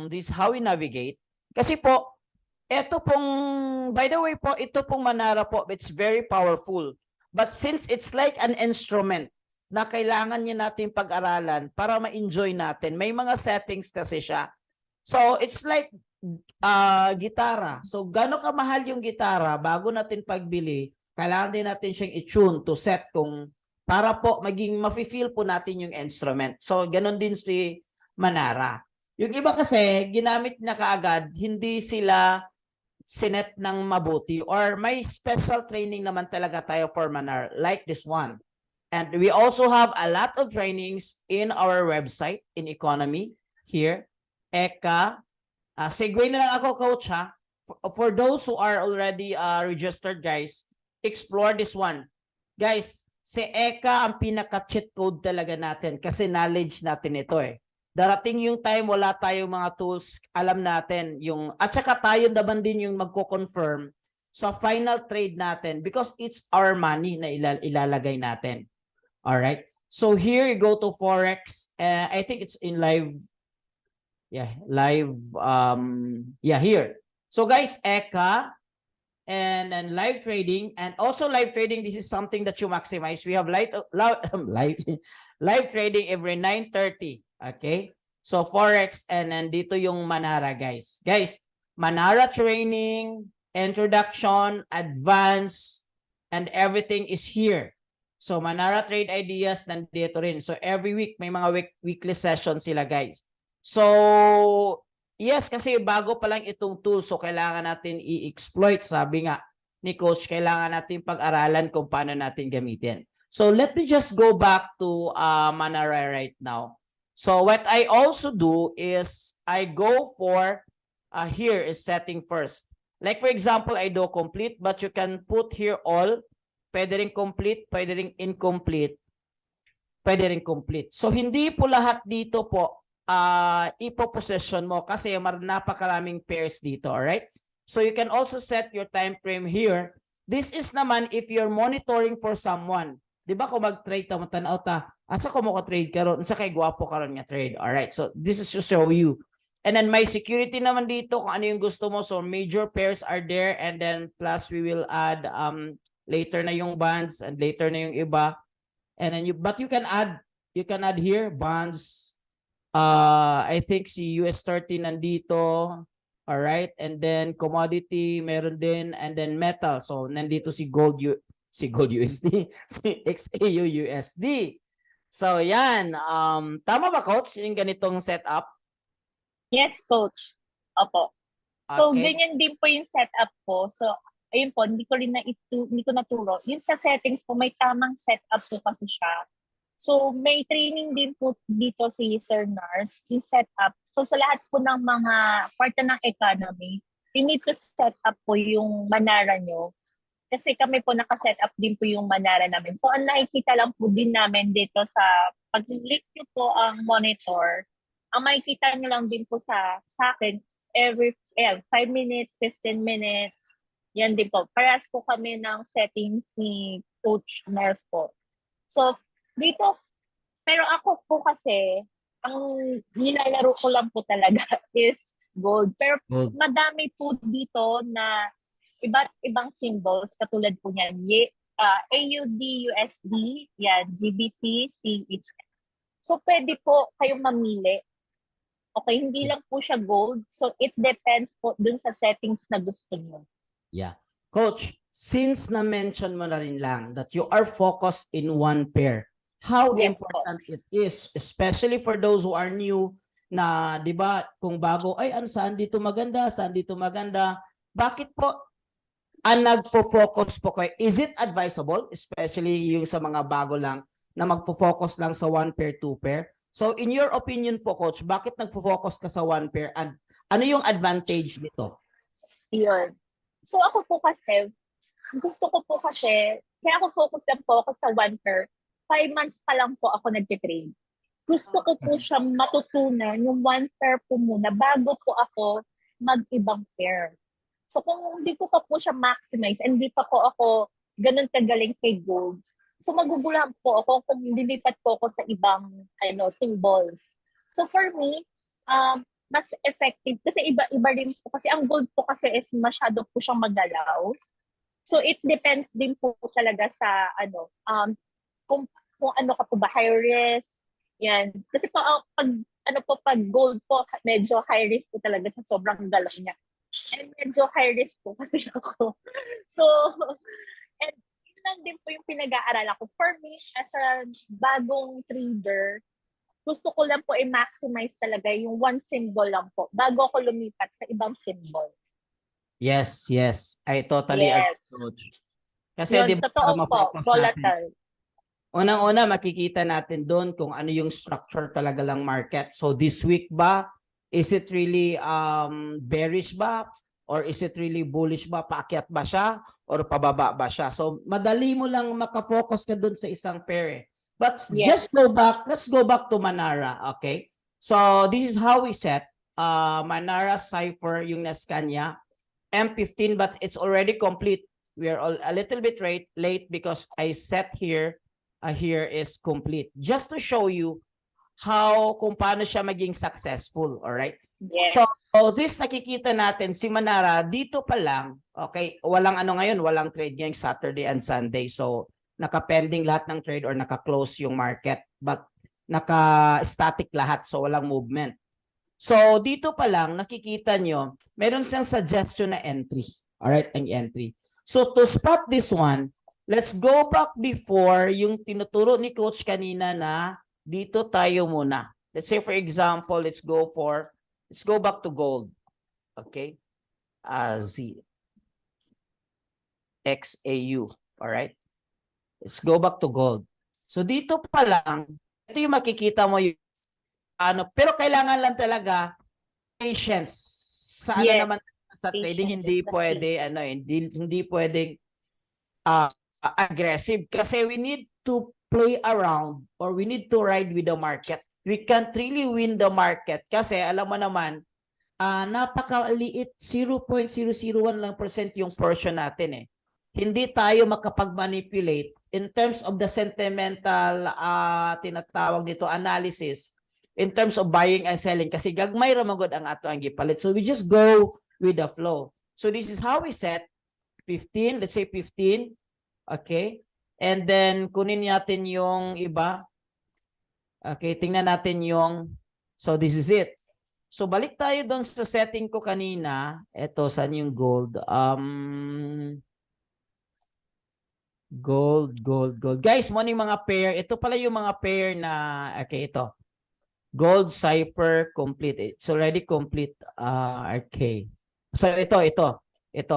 this is how we navigate. Kasi po, ito pong, by the way po, ito pong Manara po, it's very powerful. But since it's like an instrument na kailangan niya natin pag-aralan para ma-enjoy natin, may mga settings kasi siya. So it's like gitara. So gano'ng kamahal yung gitara, bago natin pagbili, kailangan din natin siyang i-tune to set kung para po maging mafe-feel po natin yung instrument. So ganon din si Manara. Yung iba kasi ginamit na kaagad, hindi sila sinet ng mabuti, or may special training naman talaga tayo for Manara like this one. And we also have a lot of trainings in our website in economy here. Eka, segue na lang ako, coach, ha. For those who are already registered, guys, explore this one. Guys, si Eka ang pinaka-cheat code talaga natin kasi knowledge natin ito eh. Darating yung time, wala tayong mga tools, alam natin yung, at saka tayo naman din yung magko-confirm sa final trade natin because it's our money na ilalagay natin. Alright? So here you go to Forex. I think it's in live. Yeah, live. Yeah, here. So guys, Eka, and then live trading, and also live trading, this is something that you maximize. We have live trading every 9:30. Okay, so Forex, and then dito yung Manara, guys. Manara training, introduction, advance, and everything is here. So Manara trade ideas nandito rin. So every week may mga weekly sessions sila, guys. So yes, kasi bago pa lang itong tool, so kailangan natin i-exploit. Sabi nga ni Coach, kailangan natin pag-aralan kung paano natin gamitin. So let me just go back to Manara right now. So what I also do is I go for, here is setting first. Like for example, I do complete, but you can put here all. Pwede rin complete, pwede rin incomplete, pwede rin complete. So hindi po lahat dito po ipo-possession mo kasi napakaraming pairs dito, alright? So you can also set your time frame here. This is naman if you're monitoring for someone. Di ba kung mag-trade ka, matanaw ta, asa ko mo ka-trade ka ron, asa kay guwapo ka ron nga trade, alright? So this is to show you. And then my security naman dito, kung ano yung gusto mo. So major pairs are there, and then plus we will add later na yung bonds, and later na yung iba. And then but you can add here bonds. I think si US30 nandito. All right, and then commodity meron din, and then metal. So nandito si gold USD, si XAU USD. So yan, tama ba, coach, yung ganitong setup? Yes, coach. Opo. So Okay. ganyan din po yung setup ko. So ayun po, hindi ko naturo. Yung sa settings po, may tamang setup po kasi siya. So, may training din po dito si Sir Nars in setup. So, sa lahat po ng mga parte ng economy, you need to set up po yung Manara nyo. Kasi kami po nakaset up din po yung Manara namin. So, ang nakikita lang po din namin dito sa pag-link nyo po ang monitor, ang makikita nyo lang din po sa akin, every 5 minutes, 15 minutes, yan din po. Parehas po kami ng settings ni Coach Nars po. So, dito, pero ako po kasi, ang nilalaro ko lang po talaga is gold. Pero Gold. madami po dito na iba't ibang symbols, katulad po niyan, AUD, USD, yan, GBP, CHF. So, pwede po kayong mamili. Okay, hindi lang po siya gold. So, it depends po dun sa settings na gusto niyo. Yeah. Coach, since na-mention mo na rin lang that you are focused in one pair, how Yes, important it is, especially for those who are new na, di ba, kung bago, ay, saan dito maganda, bakit po nagpo-focus po kayo? Is it advisable, especially yung sa mga bago lang, na magpo-focus lang sa one pair, two pair? So, in your opinion po, Coach, bakit nagpo-focus ka sa one pair? And ano yung advantage nito? Yun. So, ako po kasi, gusto ko po kasi, kaya ako focus lang po ako sa one pair. 5 months pa lang po ako nagtitrade. Gusto ko po siya matutunan yung one pair po muna bago po ako mag-ibang pair. So kung hindi ko pa po siya maximize and hindi pa po ako ganun kagaling kay gold, so maguguluhan po ako kung lilipat po ako sa ibang symbols. So for me, mas effective kasi iba rin po kasi ang gold po kasi is masyado po siyang magalaw. So it depends din po talaga sa kung ano ka po ba, high risk, yan. Kasi po, pag gold po, medyo high risk po talaga sa sobrang galaw niya. And medyo high risk po kasi ako. So, and yun lang din po yung pinag-aaralan ko. For me, as a bagong trader, gusto ko lang po i-maximize talaga yung one symbol lang po bago ako lumipat sa ibang symbol. Yes. I totally agree, Coach. Kasi Yun, di ba, para totoo po, ma-focus natin, volatile. unang-una, makikita natin doon kung ano yung structure talaga lang market. So this week ba, is it really bearish ba? Or is it really bullish ba? Paakyat ba siya? Or pababa ba siya? So madali mo lang makafocus ka doon sa isang pair. But Yes. let's go back to Manara, okay? So this is how we set Manara Cypher, yung nascan niya. M15, but it's already complete. We are a little bit late because I set here is complete. Just to show you kung paano siya maging successful, all right? Yes. So this nakikita natin, si Manara, dito pa lang, okay, walang walang trade ngayong Saturday and Sunday. So naka-pending lahat ng trade or naka-close yung market, but naka-static lahat, so walang movement. So dito pa lang, nakikita nyo, meron siyang suggestion na entry, all right, ang entry. So to spot this one, let's go back before yung tinuturo ni Coach kanina na dito tayo muna. Let's say for example, let's go back to gold. Okay? XAU. All right? Let's go back to gold. So dito pa lang, ito yung makikita mo yung pero kailangan lang talaga patience. Sa naman sa trading hindi pwede hindi pwedeng aggressive kasi we need to play around or we need to ride with the market. We can't really win the market kasi alam mo naman napakaliit 0.001 lang % yung portion natin Hindi tayo makapag-manipulate in terms of the sentimental tinatawag dito analysis in terms of buying and selling kasi gagmay ra magud ang ato ang gipalit. So we just go with the flow. So this is how we set 15, let's say 15. Okay? And then kunin natin yung iba. Okay, tingnan natin so this is it. So balik tayo doon sa setting ko kanina. Ito, saan yung gold? Gold. Guys, mo yung mga pair. Ito pala yung mga pair na, okay, ito. Gold Cypher complete. It's already complete. Okay. So ito.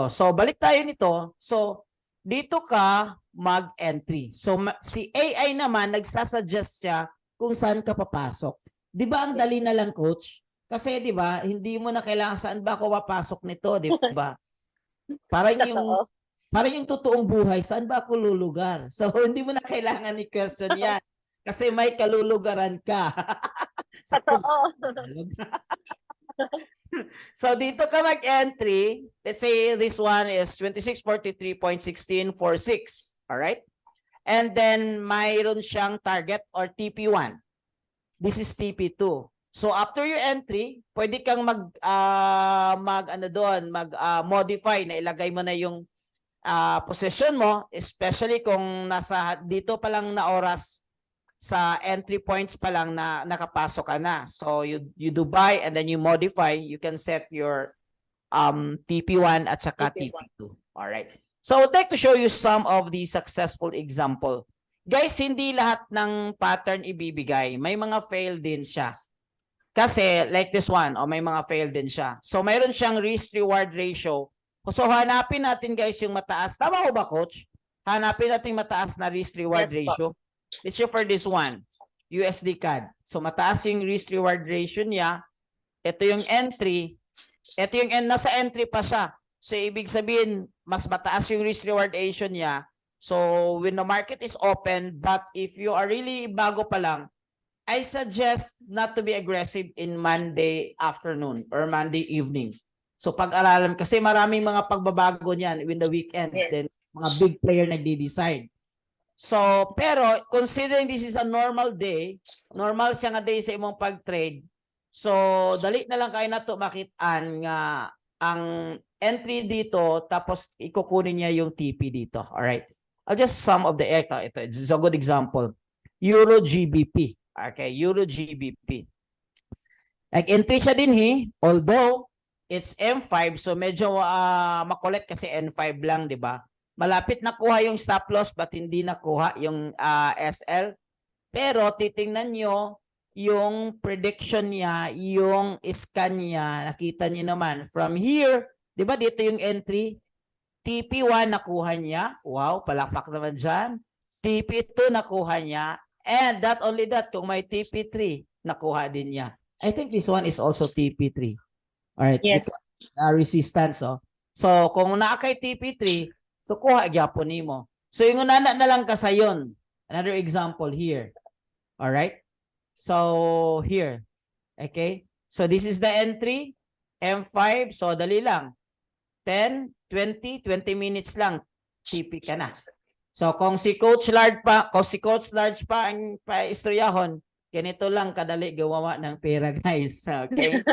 So balik tayo nito. So dito ka mag-entry. So si AI naman nagsasuggest siya kung saan ka papasok. 'Di ba ang dali na lang, coach? Kasi 'di ba, hindi mo na kailangan saan ba ako papasok nito, 'di ba? Parang yung Totoo. parang yung totoong buhay, saan ba ako lulugar? So hindi mo na kailangan i-question 'yan kasi may kalulugaran ka. Sa Totoo. So dito ka mag-entry, let's say this one is 2643.1646, all right? And then mayroon siyang target or TP1. This is TP2. So after your entry, pwede kang modify na ilagay mo na yung position mo, especially kung nasa dito pa lang na oras sa entry points pa lang na nakapasok ka na. So you do buy and then you modify, you can set your TP1 at saka TP1. TP2. All right. So I would like to show you some of the successful example. Guys, hindi lahat ng pattern ibibigay. May mga fail din siya. Kasi like this one, may mga fail din siya. So mayroon siyang risk-reward ratio. So hanapin natin guys yung mataas. Tama ko ba, coach? Hanapin natin mataas na risk-reward Yes, ratio. Let's show for this one, USD CAD. So mataas yung risk-reward ratio niya. Ito yung entry. Ito yung nasa entry pa siya. So ibig sabihin, mas mataas yung risk-reward ratio niya. So when the market is open, but if you are really bago pa lang, I suggest not to be aggressive in Monday afternoon or Monday evening. So pag-aralan, kasi maraming mga pagbabago niyan in the weekend. Yes. Then mga big player nagde-decide. So, pero considering this is a normal day, normal siya nga day sa imong pag-trade, so dali na lang kayo na to makitaan nga ang entry dito tapos ikukunin niya yung TP dito. Alright? I'll just some of the ito. It's a good example. Euro GBP. Okay, Euro GBP. Like entry siya din although it's M5, so medyo makulit kasi N5 lang, di ba? Malapit nakuha yung stop loss but hindi nakuha yung SL. Pero titingnan nyo yung prediction niya, yung scan niya, nakita niyo naman. From here, di ba dito yung entry? TP1 nakuha niya. Wow, palakpak naman dyan. TP2 nakuha niya. And not only that, kung may TP3, nakuha din niya. I think this one is also TP3. Alright. Yes. Resistance. So, kung naakay TP3, so kuha gyapon nimo. So, yung unana na lang ka sayon. Another example here. Alright. So, here. Okay. So, this is the entry. M5. So, dali lang. 10, 20 minutes lang. TP ka na. So, kung si Coach Large pa ang paistoryahon, ganito lang kadali gawawa ng pera, guys. Okay?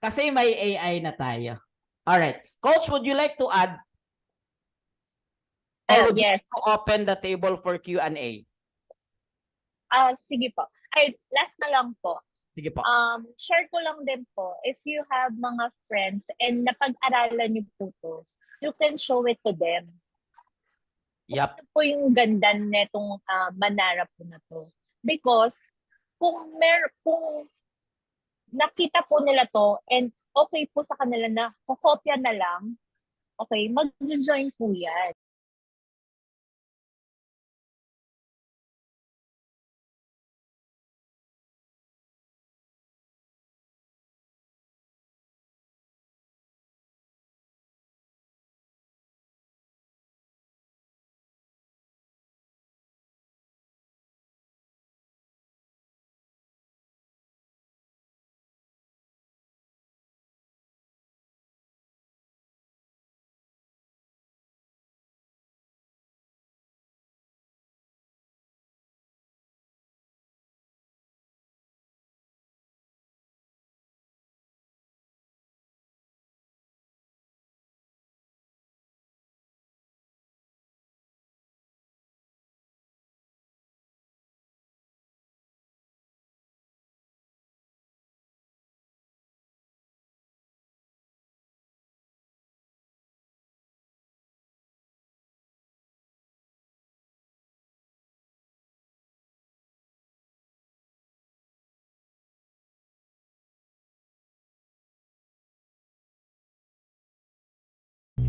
Kasi may AI na tayo. Alright. Coach, would you like to add? Or would you Yes. like to open the table for Q&A? Sige po. Ay, last na lang po. Sige po. Share ko lang din po, if you have mga friends and napag-aralan niyo po to, you can show it to them. Yup. Ito po yung ganda netong Manara po na to. Because kung nakita po nila to and okay po sa kanila na kokopya na lang, okay, mag-join po yan.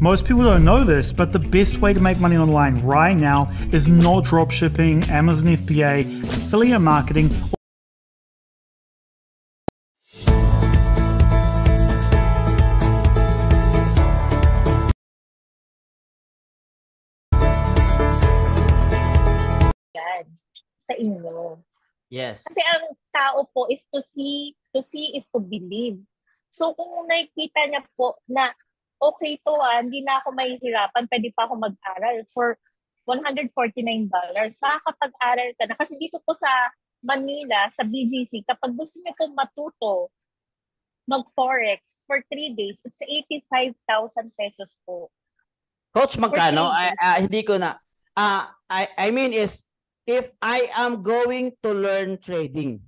Most people don't know this, but the best way to make money online right now is not dropshipping, Amazon FBA, affiliate marketing. Yan, sa inyo. Yes. Kasi ang tao po is to see is to believe. So kung nakikita niya po na okay to hindi na ako mahihirapan, pwede pa ako mag-aral for $149. Nakakapag-aral ka na. Kasi dito po sa Manila, sa BGC, kapag gusto niyo po matuto mag-forex for 3 days, it's 85,000 pesos po. Coach, magkano? For 3 days. Hindi ko na. I mean is, if I am going to learn trading,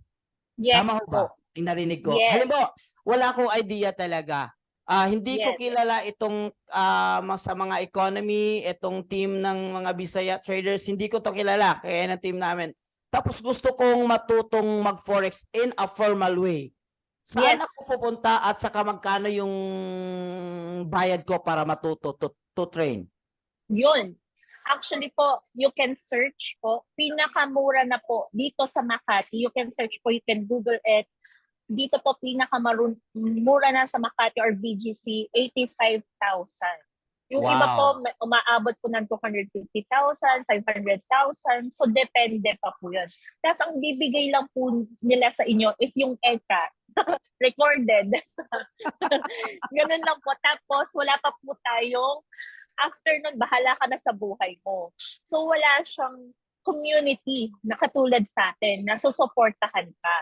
Yes tama ho ba? po. Yung narinig ko. Yes. Halimbawa, wala akong idea talaga. Hindi ko Yes. kilala itong sa mga economy, itong team ng mga Bisaya traders, hindi ko to kilala, kaya ng team namin. Tapos gusto kong matutong mag-forex in a formal way. Saan Yes. ako pupunta at saka magkano yung bayad ko para matuto to train? Yun. Actually po, you can search po. Pinakamura na po dito sa Makati. You can search po, you can Google it. Dito po pinakamura na sa Makati or BGC, 85,000. Yung iba po, umaabot po ng 250,000, 500,000. So, depende pa po yun. Tapos, ang bibigay lang po nila sa inyo is yung ECA. Recorded. Ganun lang po. Tapos, wala pa po tayong after nun, bahala ka na sa buhay mo. So, wala siyang community na katulad sa atin na susuportahan ka.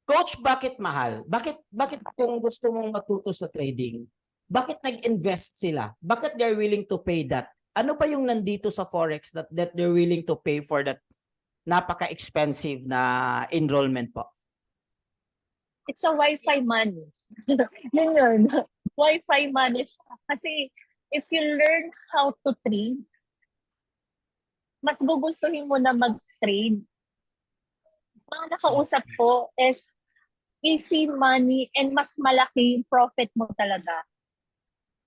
Coach, bakit mahal? Bakit kung gusto mong matuto sa trading, bakit nag-invest sila? Bakit they're willing to pay that? Ano pa yung nandito sa Forex that they're willing to pay for that napaka-expensive na enrollment po? It's a Wi-Fi money. Yun. Wi-Fi money siya. Kasi if you learn how to trade, mas gugustuhin mo na mag-trade. Mga nakausap ko is easy money and mas malaki yung profit mo talaga.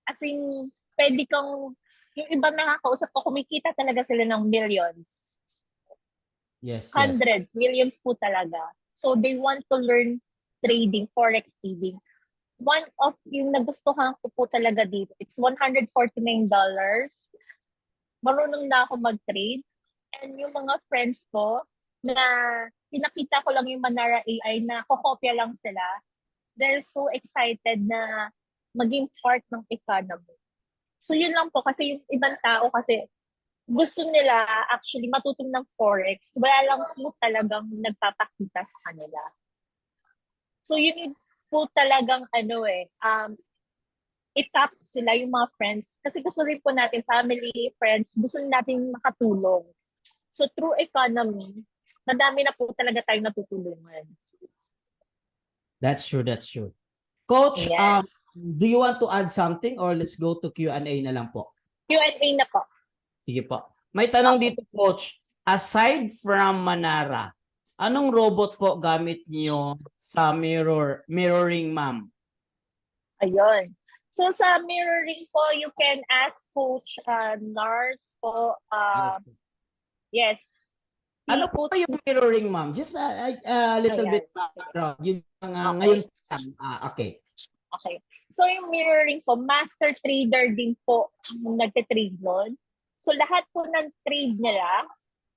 As in, pwede kang, yung ibang nakakausap ko, kumikita talaga sila ng millions. Yes. Hundreds, millions po talaga. So they want to learn trading, forex trading. One of yung nagustuhan ko po talaga dito, it's $149. Marunong na ako mag-trade. And yung mga friends ko, na pinakita ko lang yung Manara AI na kokopya lang sila, they're so excited na maging part ng economy. So yun lang po, kasi yung ibang tao kasi gusto nila actually matuto ng forex, wala lang po talagang nagpapakita sa kanila. So you need po talagang i-tap sila yung mga friends. Kasi gusto rin po natin, family, friends, gusto natin makatulong. So through economy, madami na po talaga tayong natutulungan. That's true. Coach, Yes. do you want to add something or let's go to Q&A na lang po? Q&A na po. Sige po. May tanong dito, Coach. Aside from Manara, anong robot po gamit niyo sa mirroring, ma'am? Ayun. So sa mirroring po, you can ask Coach Nars po. Yes. Ano po yung mirroring, ma'am? Just a little bit background. Yun ngayon. Okay. Okay. So yung mirroring po, master trader din po nagte-trade nun. So lahat po ng trade nila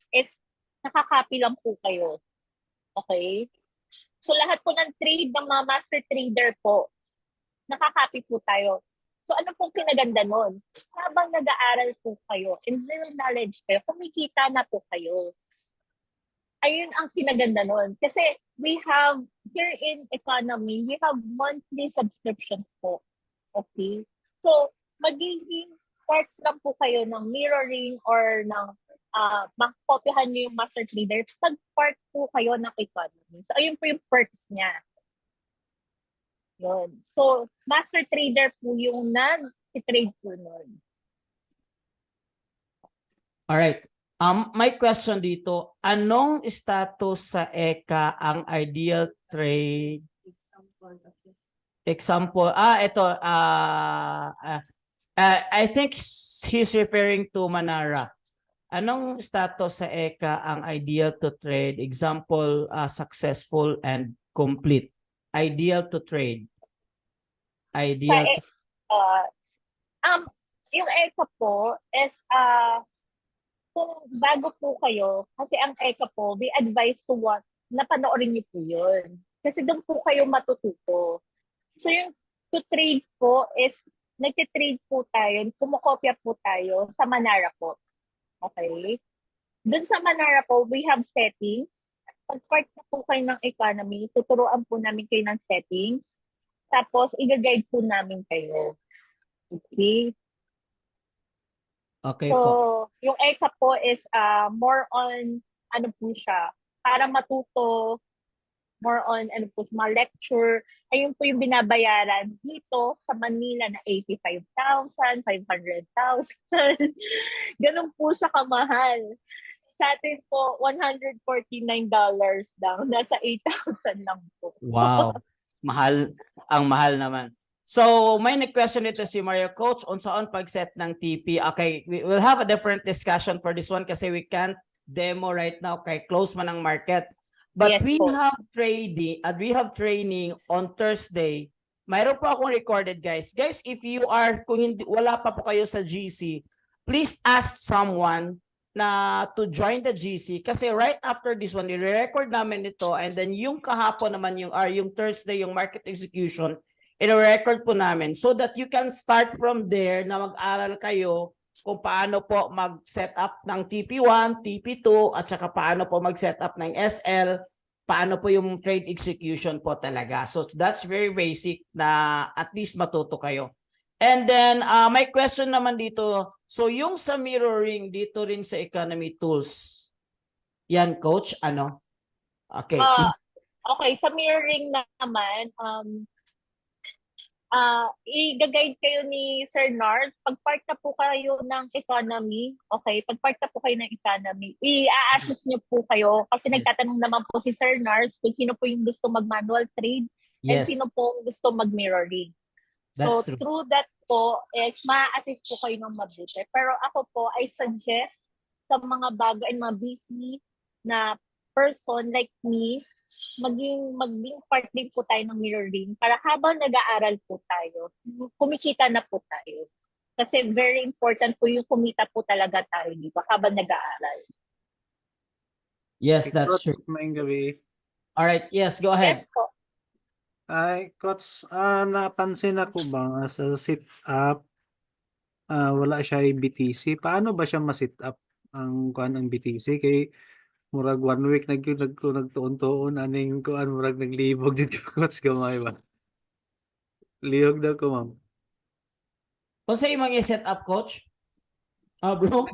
is nakakopy lang po kayo. Okay? So lahat po ng trade ng mga master trader po, nakakopy po tayo. So ano pong kinaganda nun? Habang nag-aaral po kayo, and zero knowledge kayo, kumikita na po kayo. Ayun ang kinaganda nun. Kasi we have, here in economy, we have monthly subscription po. Okay? So, magiging part lang po kayo ng mirroring or ng makopyahan nyo yung master trader pag part po kayo ng economy. So, ayun po yung perks niya. Yun. So, master trader po yung nag-trade po nun. Alright. May question dito. Anong status sa ECA ang ideal trade? Example. Ito. I think he's referring to Manara. Anong status sa ECA ang ideal to trade? Example, successful and complete. Ideal to trade. Sa, Ideal. uh, yung ECA po is, kung bago po kayo, kasi ang ECA po, we advise to what, napanoorin niyo po yun. Kasi doon po kayo matututo. So yung to trade po is, nagtitrade po tayo, kumukopya po tayo sa Manara po. Okay? Doon sa Manara po, we have settings. Pag part na po kayo ng economy, tuturuan po namin kayo ng settings. Tapos, i-guide po namin kayo. Okay? Okay So, po. yung ECA po is more on, ano po siya, para matuto, more on, ano po, mga lecture. Ayun po yung binabayaran dito sa Manila na 85,000, 500,000. Ganun po siya kamahal. Sa atin po, $149 lang. Nasa 8,000 lang po. Wow. Mahal. Ang mahal naman. So, may nag-question dito si Mario Coach on saan pag-set ng TP. Okay, we'll have a different discussion for this one kasi we can't demo right now kay close man ang market. But Yes we po. have trading and we have training on Thursday. Mayroon po akong recorded, guys. Guys, if you are, kung hindi, wala pa po kayo sa GC, please ask someone na to join the GC kasi right after this one, i-record namin ito and then yung kahapon naman yung Thursday, yung market execution, i-record po namin so that you can start from there na mag-aral kayo kung paano po mag-set up ng TP1, TP2, at saka paano po mag-set up ng SL, paano po yung trade execution po talaga. So that's very basic na at least matuto kayo. And then, may question naman dito. So yung sa mirroring dito rin sa economy tools, yan coach, ano? Okay. Okay, sa mirroring naman, i-guide kayo ni Sir Nars. Pag part na po kayo ng economy, okay, pag part na po kayo ng economy, i-assess nyo po kayo kasi Yes. nagtatanong naman po si Sir Nars kung sino po yung gusto mag-manual trade and Yes, sino po gusto mag-mirroring. So, that's true. through that po, is ma-assist po kayo ng mabuti. Pero ako po, I suggest sa mga bago and mga busy na person like me, maging part din po tayo ng mirroring para habang nag-aaral po tayo, kumikita na po tayo. Kasi very important po yung kumita po talaga tayo dito habang nag-aaral. Yes, that's Coach, true. maayong gabi. All right, yes, go ahead. Yes po. Ay, Coach, napansin ako ba sa sit-up, wala siya BTC. Paano ba siya ma-sit up ang kuan ang BTC? Kay murag 1 week nagtuon-tuon aning kuan murag naglibog dito Coach gamay ba? Lihog daw ko ma'am. Kung sa imong i-set up, coach? Bro?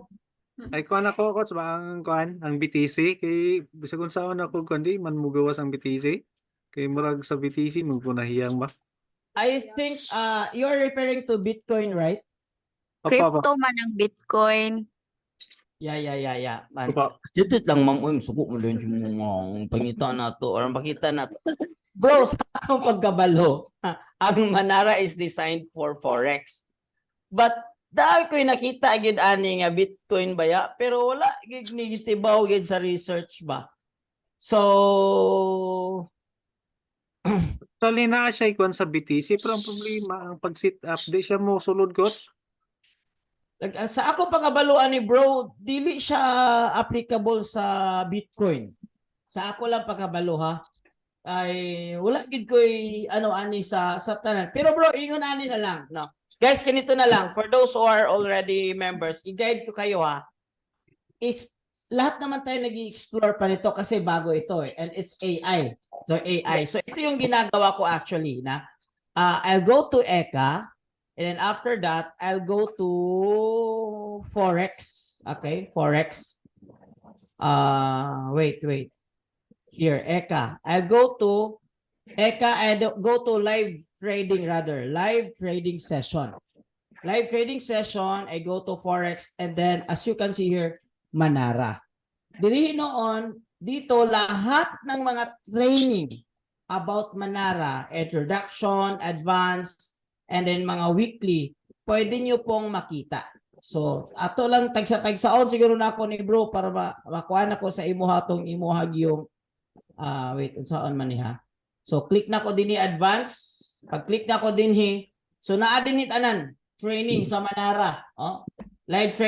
Ay kuan ako Coach ba ang kuan ang BTC kay bisa kung saan ako kuan di man mugawas ang BTC. Kay murag sa BTC mo ko nahiyang ba? I think you're referring to Bitcoin, right? Crypto man ang Bitcoin. Yeah. Man, Opo. dito lang ma'am, subo mo din yung pangita na to or makita na to. Bro, sa akong pagkabalo, ang Manara is designed for Forex. But dahil ko'y nakita agad ani nga Bitcoin baya, pero wala gid nigitibaw gid sa research ba. So Actually na siya kuan sa BTC pero ang problema ang pag-sit up di siya mo sulod Coach. sa ako pangabaluan ni bro, dili siya applicable sa Bitcoin. Sa ako lang pagkabalo ha. Ay wala gid ko'y ani sa tanan. Pero bro, ingon ani na lang, no. Guys, ganito na lang for those who are already members, i-guide ko kayo ha. It's lahat naman tayo nag-i-explore pa nito kasi bago ito and it's AI. So AI. So ito yung ginagawa ko actually na I'll go to ECA and then after that I'll go to Forex. Okay, Forex. Wait. Here, ECA. I'll go to ECA and go to live trading session. Live trading session, I go to Forex and then as you can see here, Manara. Dili noon, dito lahat ng mga training about Manara, introduction, advanced, and then mga weekly, pwede nyo pong makita. So, ato lang tagsa-tagsaon siguro na ako ni bro para makuha na ko sa imuha tong imuhag yung wait, saan man niya. So, click na ko din advance. Pag click na ko din so naa din tanan training sa Manara. Oh. Live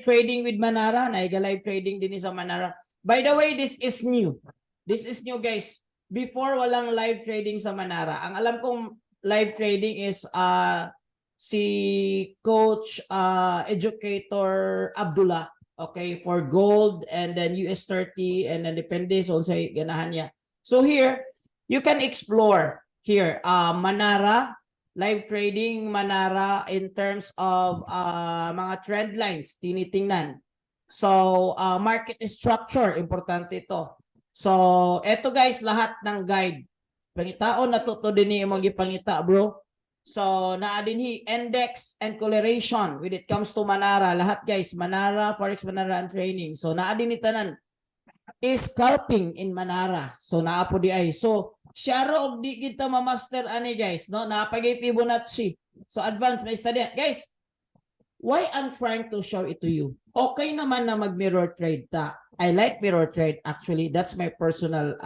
trading with Manara. Naiga live trading din sa Manara. By the way, this is new. This is new, guys. Before, walang live trading sa Manara. Ang alam kong live trading is si Coach Educator Abdullah, okay, for gold and then US 30 and then depende so sa ganahan niya. So here, you can explore here Manara, live trading Manara in terms of mga trend lines, tinitingnan. So, market structure, importante ito. So, eto guys, lahat ng guide. Pangitaon, natuto din ni imong gipangita, bro. So, naa din index and correlation when it comes to Manara. Lahat guys, Manara, Forex Manara and training. So, naa din ni tanan is scalping in Manara. So, naa po di ay. So, siya ro di kita ma-master ani guys, no? Napagay Fibonacci. So, advanced may study. Guys, why I'm trying to show it to you? Okay naman na mag-mirror trade ta. I like mirror trade actually. That's my personal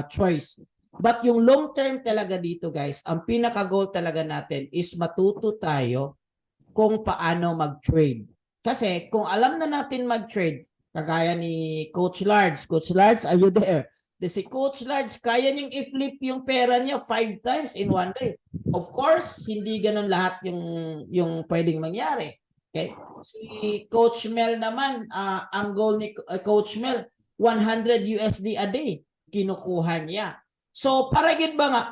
choice. But yung long term talaga dito guys, ang pinaka-goal talaga natin is matuto tayo kung paano mag-trade. Kasi kung alam na natin mag-trade, kagaya ni Coach Large, are you there? Si Coach Large, kaya niyang i-flip yung pera niya 5 times in one day. Of course, hindi ganun lahat yung pwedeng mangyari. Okay? Si Coach Mel naman, ang goal ni Coach Mel, 100 USD a day, kinukuha niya. So, para yun ba nga,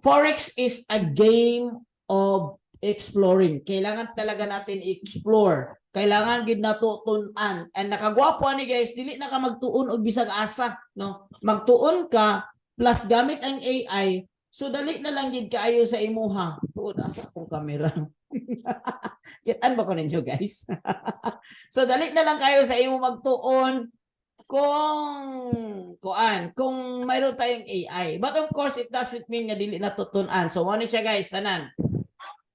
Forex is a game of exploring. Kailangan talaga natin explore. Kailangan gid natutunan. And nakagwapo ni guys, dili na ka magtuon og bisag asa, no? Magtuon ka plus gamit ang AI. So dali na lang gid kaayo sa imuha. Tuod asa akong camera. Kitaan ba ko ninyo guys? So dali na lang kayo sa imo magtuon kung mayroon tayong AI. But of course, it doesn't mean nga dili natutunan. So ano siya guys, tanan.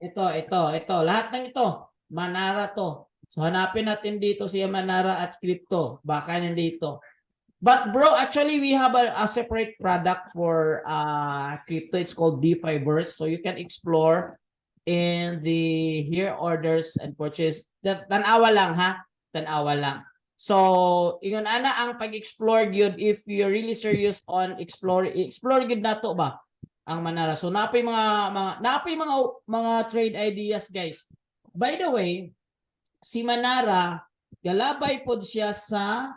Ito. Lahat ng ito, Manara to. So hanapin natin dito si Manara at crypto. Baka nandito. But bro, actually we have a separate product for crypto. It's called DeFiverse. So you can explore in the here orders and purchase. Tanawa lang ha. Tanawa lang. So, ingon ana ang pag-explore gyud if you're really serious on explore gyud nato ba ang Manara. So napay mga trade ideas guys. By the way, si Manara galabay pod siya sa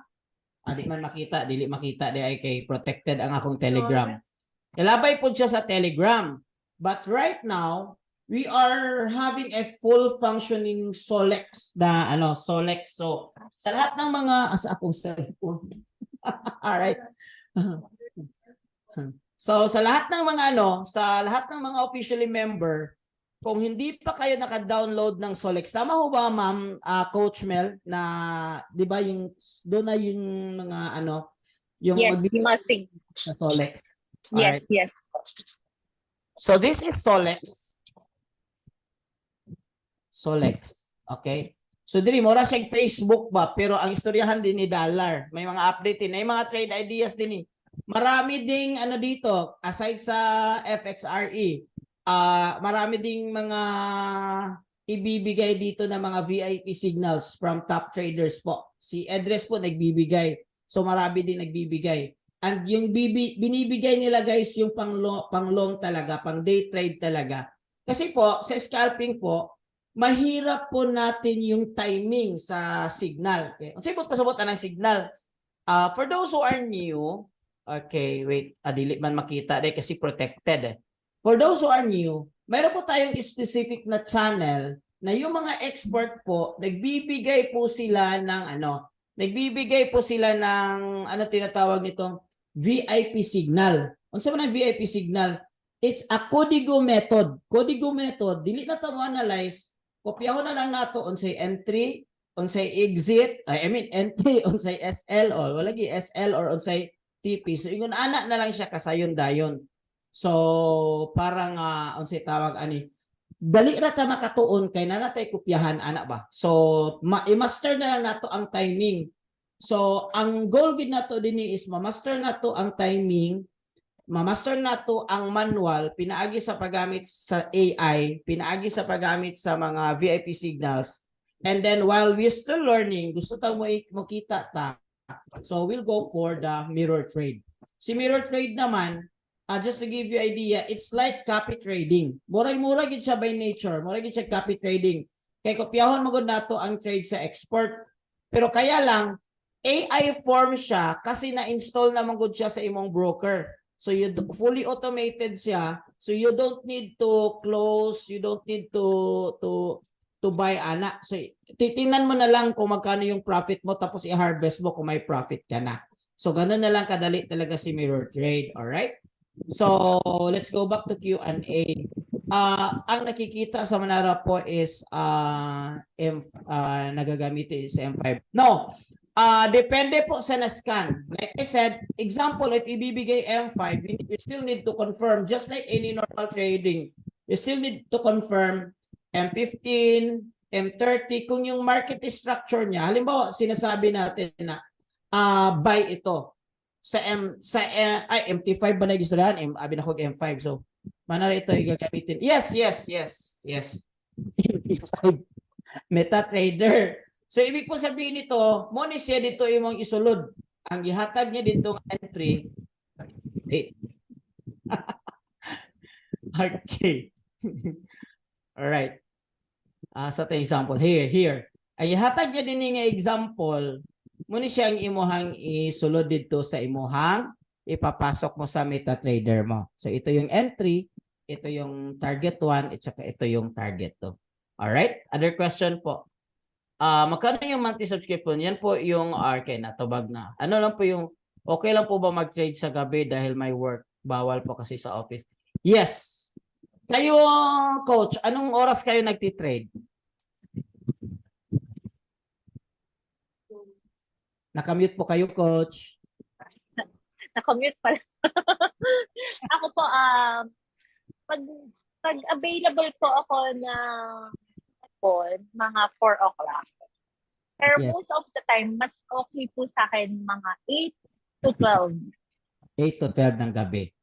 dili makita di ay kay protected ang akong Telegram. Galabay pod siya sa Telegram. But right now, we are having a full functioning Solex Solex. So sa lahat ng mga asa akong cellphone. All right. So sa lahat ng mga officially member, kung hindi pa kayo naka-download ng Solex, tama ho ba ma'am, Coach Mel, na 'di ba yung doon na yung mga yung yes, masig sa Solex. Yes, right. Yes. So this is Solex. Okay? So diri mora siyang Facebook ba, pero ang istoryahan din ni dollar. May mga update din, may mga trade ideas din ni. Marami ding dito aside sa FXRE. Marami ding mga ibibigay dito na mga VIP signals from top traders po. Si Edres po nagbibigay. So marami din nagbibigay. And yung binibigay nila guys yung pang long talaga, pang day trade talaga. Kasi po sa scalping po, mahirap po natin yung timing sa signal. Okay? Unsay pasabot ng signal? For those who are new, okay, wait, dili man makita dahil kasi protected. For those who are new, mayroon po tayong specific na channel na yung mga expert po, nagbibigay po sila ng tinatawag nitong VIP signal. Unsa man ang VIP signal? It's a Codigo method. Codigo method, dili na tamo analyze. Kopyahon na lang nato unsay entry, unsay exit, entry unsay SL or walagi SL or unsay TP. So ingon ana na lang siya kasayon dayon. So parang unsay tawag ani, dali ra ta makatuon kay na natay kopyahan ana ba. So i-master na lang nato ang timing. So ang goal gid nato dinhi is ma-master nato ang timing, ma-master nato ang manual, pinaagi sa paggamit sa AI, pinaagi sa paggamit sa mga VIP signals. And then while we still learning, gusto ta mo makita ta. So we'll go for the mirror trade. Si mirror trade naman, just to give you idea, it's like copy trading. Murag-murag gid siya by nature, murag gid siya copy trading. Kay kopyahon mo gud nato ang trade sa export. Pero kaya lang AI form siya kasi na-install naman gud siya sa imong broker. So you fully automated siya. So you don't need to close, you don't need to buy ana. So titingnan mo na lang kung magkano yung profit mo tapos i-harvest mo kung may profit ka na. So ganun na lang kadali talaga si mirror trade, all right? So let's go back to Q&A. Ang nakikita sa Manara po is nagagamit is M5. No. Depende po sa na-scan. Like I said, example, if ibibigay M5, you still need to confirm, just like any normal trading, you still need to confirm M15, M30, kung yung market structure niya, halimbawa, sinasabi natin na buy ito sa MT5 ba na gisurahan? Abi na ko M5. So, manara ito igagamitin. Yes. MT5. MetaTrader. So, ibig po sabihin nito, mo ni siya dito imong isulod. Ang gihatag niya dito entry. Okay. Alright. Sa example, here. Ang ihatag niya din nga example, muna siya ang imuhang isulod dito sa imuhang ipapasok mo sa MetaTrader mo. So ito yung entry, ito yung target 1, at saka ito yung target 2. Alright? Other question po. Magkano yung monthly subscription? Yan po yung RK na tubag na. Ano lang po yung, okay lang po ba mag-trade sa gabi dahil may work? Bawal po kasi sa office. Yes. Kayo, coach, anong oras kayo nagtitrade? Nakamute po kayo, coach. Nakamute pala. Ako po, pag available po ako na mga 4 o'clock. Pero Yes. most of the time, mas okay po sa akin mga 8 to 12. 8 to 12 ng gabi.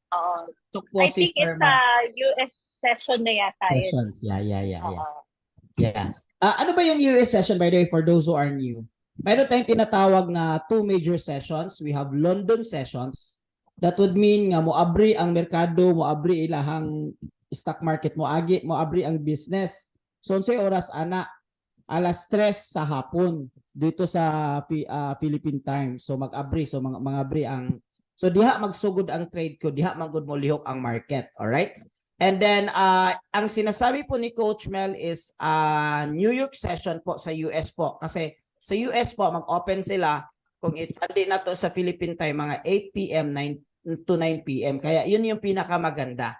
So po, I think Sister it's a US session na yata yun. sessions. Yeah. Oo. Yeah. Ano ba yung US session, by the way, for those who are new? Mayroon tayong tinatawag na 2 major sessions. We have London sessions. That would mean nga moabri ang merkado, moabri ilahang stock market, moabri ang business. So unsay oras ana? Alas 3 sa hapon dito sa Philippine time. So mag-abri, so mga abri ang, so diha magsugod ang trade ko, diha magud mo lihok ang market, all right? And then ang sinasabi po ni Coach Mel is New York session po sa US po, kasi sa US po mag-open sila kung itandi na to sa Philippine time mga 8 PM 9 to 9 PM. Kaya yun yung pinakamaganda.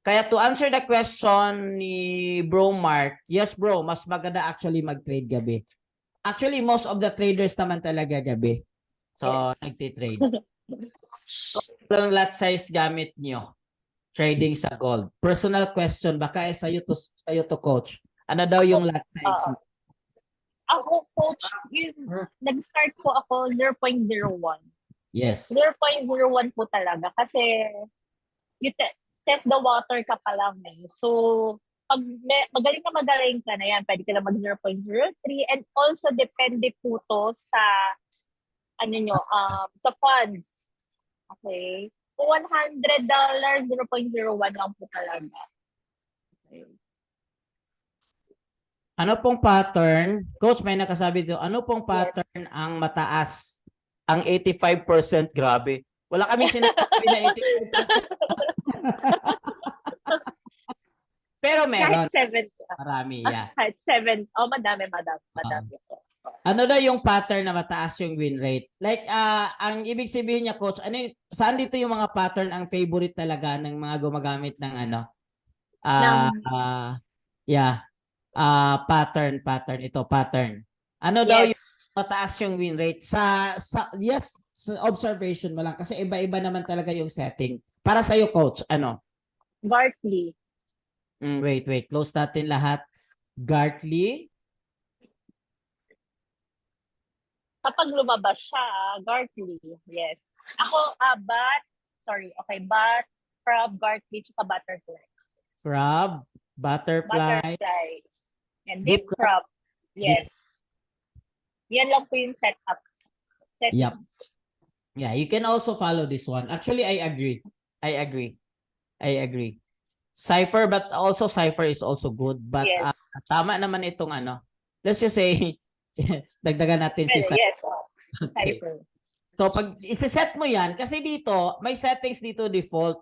Kaya to answer the question ni Bro Mark, yes bro, mas maganda actually mag-trade gabi. Actually, most of the traders naman talaga gabi. So, nagtitrade. Anong lot size gamit nyo? Trading sa gold. Personal question, baka sa'yo to coach. Ano daw yung lot size mo? Ako, coach, nag-start po ako 0.01. Yes. 0.01 po talaga kasi you test the water ka pa lang eh. So, pag magaling ka na yan, pwede ka na mag 0.03 and also depende po to sa sa funds. Okay? Kung $100, 0.01 lang po talaga. Okay. Ano pong pattern? Coach, may nakasabi dito. Ano pong pattern ang mataas? Ang 85%, grabe. Wala kaming sinasabi na 85%. Pero meron. Kahit 7. Marami, yeah. Kahit 7. Oh, madami. Ano daw yung pattern na mataas yung win rate? Like, ang ibig sabihin niya, coach, saan dito yung mga pattern ang favorite talaga ng mga gumagamit ng pattern. Ano daw yung mataas yung win rate? Sa observation mo lang kasi iba-iba naman talaga yung setting. Para sa'yo, coach, ano? Barkley. Wait. Close natin lahat. Gartley. Kapag lumabas siya, Gartley. Yes. Ako, bat, crab, Gartley, tsaka butterfly. Crab. Butterfly. Butterfly. And Deep deep crab. Yes. Yan lang po yung setup. Yep. Yeah, you can also follow this one. Actually, I agree. Cypher, but also Cypher is also good. But Yes. tama naman itong let's just say, dagdagan natin si Cypher. Yes. Okay. Cypher. So pag isa-set mo yan, kasi dito, may settings dito default.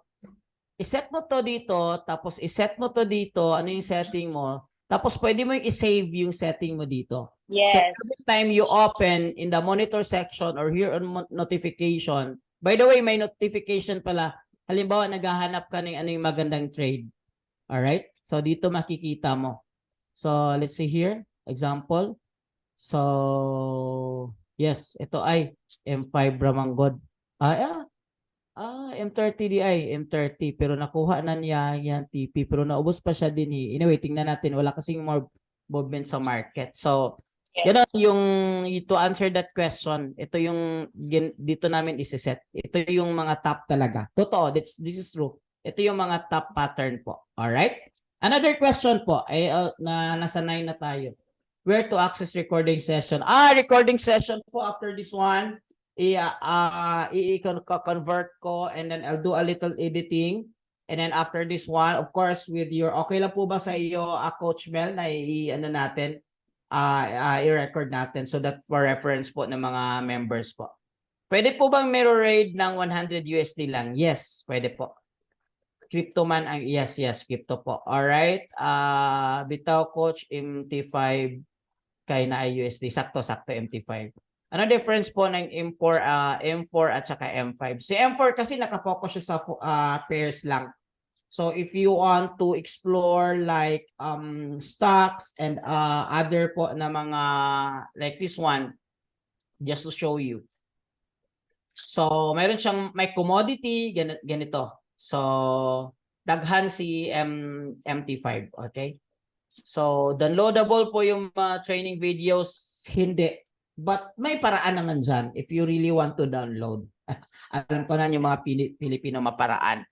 I-set mo to dito, tapos i-set mo to dito, ano yung setting mo, tapos pwede mo i-save yung setting mo dito. Yes. So every time you open in the monitor section or here on notification, by the way, may notification pala. Halimbawa, naghahanap ka ng ano yung magandang trade. Alright? So dito makikita mo. So let's see here. Example. So yes, ito ay M5 Ramanggod. M30 M30 pero nakuha na niya yan TP pero naubos pa siya din eh. Anyway, tingnan natin, wala kasing more movement sa market. So, yan yung to answer that question, ito yung dito namin isiset. Ito yung mga top talaga. Totoo, this is true. Ito yung mga top pattern po. All right? Another question po ay na nasa 9 na tayo. Where to access recording session? Recording session po after this one. I-convert ko and then I'll do a little editing and then after this one, of course, with your okay lang po ba sa iyo, Coach Mel, na natin, i-record natin so that for reference po ng mga members po. Pwede po bang mirror raid ng 100 USD lang? Yes, pwede po. Crypto man ang yes, crypto po. Alright, bitaw Coach, MT5 kay na ay USD, sakto MT5. Ano difference po ng M4 at saka M5? Si M4 kasi nakafocus siya sa pairs lang. So if you want to explore like stocks and other po na mga like this one, just to show you. So mayroon siyang may commodity ganito. So daghan si MT5, okay? So downloadable po yung training videos, hindi. But may paraan naman dyan if you really want to download. Alam ko na yung mga Pilipino maparaan.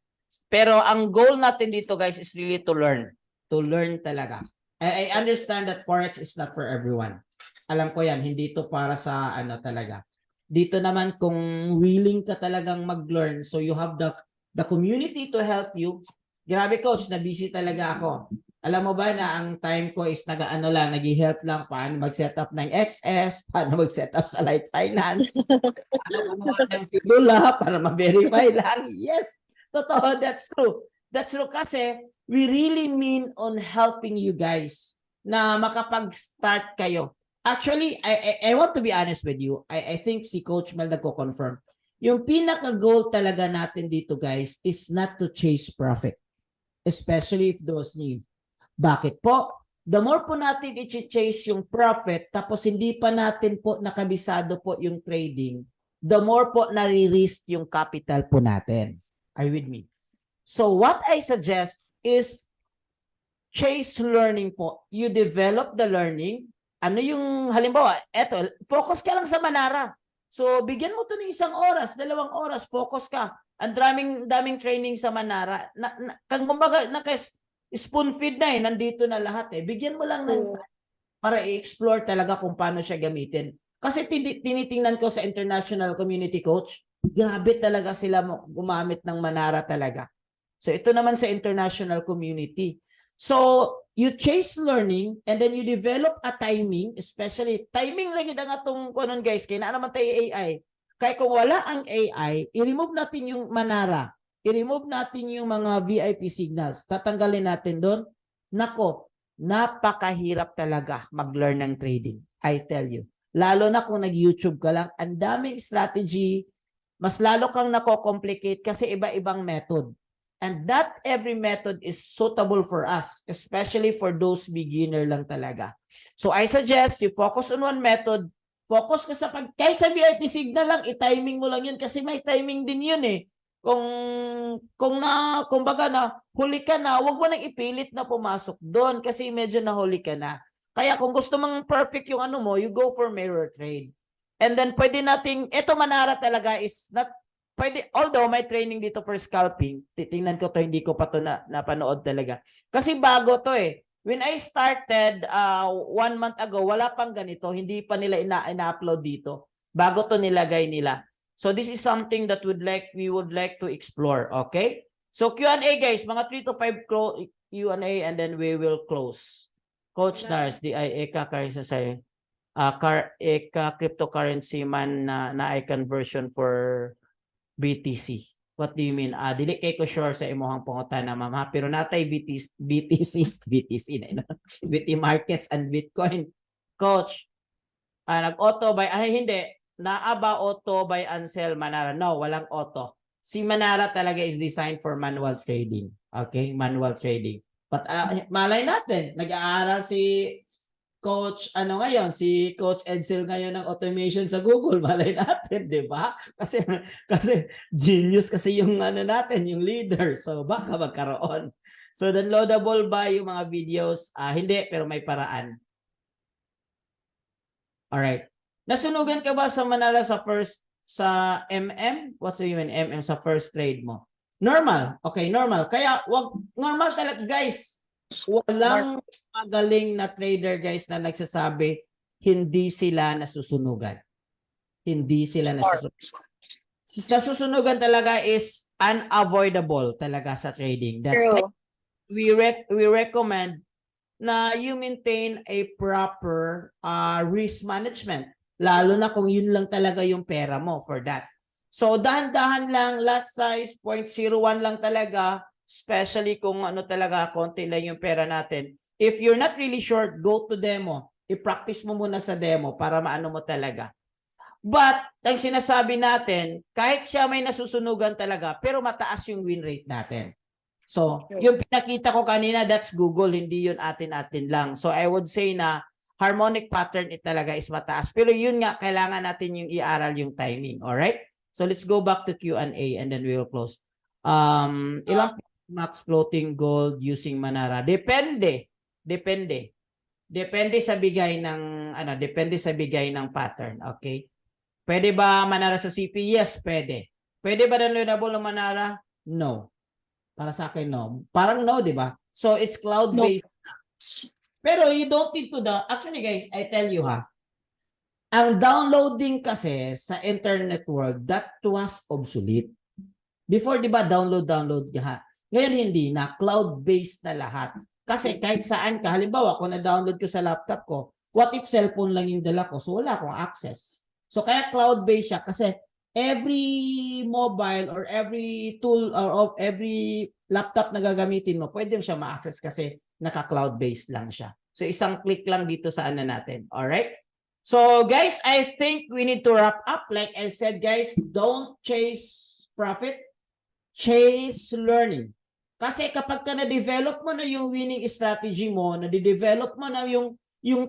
Pero ang goal natin dito guys is really to learn. To learn talaga. And I understand that Forex is not for everyone. Alam ko yan, hindi to para sa talaga. Dito naman kung willing ka talagang mag-learn, so you have the community to help you. Grabe Coach, na busy talaga ako. Alam mo ba na ang time ko is nag-help lang paano mag-setup ng XS, paano mag-setup sa Light Finance, paano gumawa ng Sigula para ma-verify lang. Yes, totoo, that's true. That's true kasi we really mean on helping you guys na makapag-start kayo. Actually, I want to be honest with you. I think si Coach Mel nagko-confirm. Yung pinaka-goal talaga natin dito guys is not to chase profit. Especially if those new. Bakit po? The more po natin i-chase yung profit tapos hindi pa natin po nakabisado po yung trading, the more po nare-risk yung capital po natin. Are you with me? So what I suggest is chase learning po. You develop the learning. Ano yung halimbawa, eto, focus ka lang sa Manara. So bigyan mo to ng 1 oras, 2 oras, focus ka. Ang daming training sa Manara. Kung kumbaga, spoon feed na nandito na lahat Bigyan mo lang ng time para i-explore talaga kung paano siya gamitin. Kasi tinitingnan ko sa international community coach, grabe talaga sila gumamit ng Manara talaga. So ito naman sa international community. So you chase learning and then you develop a timing, especially timing lang ang atong kunon guys, kaya na naman tayo AI. Kaya kung wala ang AI, i-remove natin yung Manara. I-remove natin yung mga VIP signals. Tatanggalin natin doon. Nako, napakahirap talaga mag-learn ng trading. I tell you. Lalo na kung nag-YouTube ka lang, ang daming strategy, mas lalo kang nako-complicate kasi iba-ibang method. And not every method is suitable for us, especially for those beginner lang talaga. So I suggest you focus on one method. Focus ka sa kahit sa VIP signal lang, i-timing mo lang yun kasi may timing din yun kumbaga na huli ka na, wag mo nang ipilit na pumasok doon kasi medyo nahuli ka na. Kaya kung gusto mong perfect yung ano mo, you go for mirror trade. And then pwede nating, ito Manara talaga is not, pwede, although may training dito for scalping, titingnan ko to, hindi ko pa to napanood talaga. Kasi bago to eh. When I started 1 month ago, wala pang ganito, hindi pa nila ina-upload dito. Bago to nilagay nila. So this is something that we would like to explore, okay? So Q&A guys, mga 3 to 5 Q&A and then we will close. Coach Nars, Eka Karisa sa'yo. Eka cryptocurrency man na icon version for BTC. What do you mean? Dili kay ko sure sa imuhang pangutana ma'am ha, pero natay BTC na BT markets and Bitcoin. Coach, nag-auto by hindi naaba auto by Ansel Manara. No, walang auto. Si Manara talaga is designed for manual trading. Okay, manual trading. But malay natin, nag-aaral si Coach si Coach Edsel ngayon ng automation sa Google, malay natin, 'di ba? Kasi genius kasi yung natin, yung leader. So baka magkaroon. So downloadable ba yung mga videos? Hindi, pero may paraan. All right. Nasunugan ka ba sa Manara sa MM? What's the mean MM sa first trade mo? Normal. Okay, normal. Kaya normal talaga guys. Walang magaling na trader guys na nagsasabi hindi sila nasusunugan. Hindi sila nasusunugan. Nasusunugan talaga is unavoidable talaga sa trading. That's why we recommend na you maintain a proper risk management. Lalo na kung yun lang talaga yung pera mo for that. So dahan-dahan lang, lot size 0.01 lang talaga. Especially kung talaga, konti lang yung pera natin. If you're not really sure, go to demo. I-practice mo muna sa demo para maano mo talaga. But, ang sinasabi natin, kahit siya may nasusunugan talaga, pero mataas yung win rate natin. So, yung pinakita ko kanina, that's Google, hindi yun atin-atin lang. So, I would say na harmonic pattern talaga is mataas. Pero yun nga, kailangan natin yung i-aral yung timing. Alright? So, let's go back to Q&A and then we will close. Ilang max floating gold using Manara? Depende sa bigay ng pattern, okay? Pwede ba Manara sa CP? Yes, pwede. Pwede ba downloadable ng Manara? No. Para sa akin no. Parang no, 'di ba? So it's cloud-based. No. Pero you don't need to actually guys, I tell you ha. Ang downloading kasi sa internet world, that was obsolete. Before 'di ba download ka. Ngayon hindi na, cloud-based na lahat. Kasi kahit saan ka, halimbawa kung na-download ko sa laptop ko, what if cellphone lang yung dala ko? So wala akong access. So kaya cloud-based siya kasi every mobile or every tool or every laptop na gagamitin mo, pwede mo siya ma-access kasi naka-cloud-based lang siya. So isang click lang dito sa natin. Alright? So guys, I think we need to wrap up. Like I said guys, don't chase profit, chase learning. Kasi kapag ka na-develop mo na yung winning strategy mo, na-develop mo na yung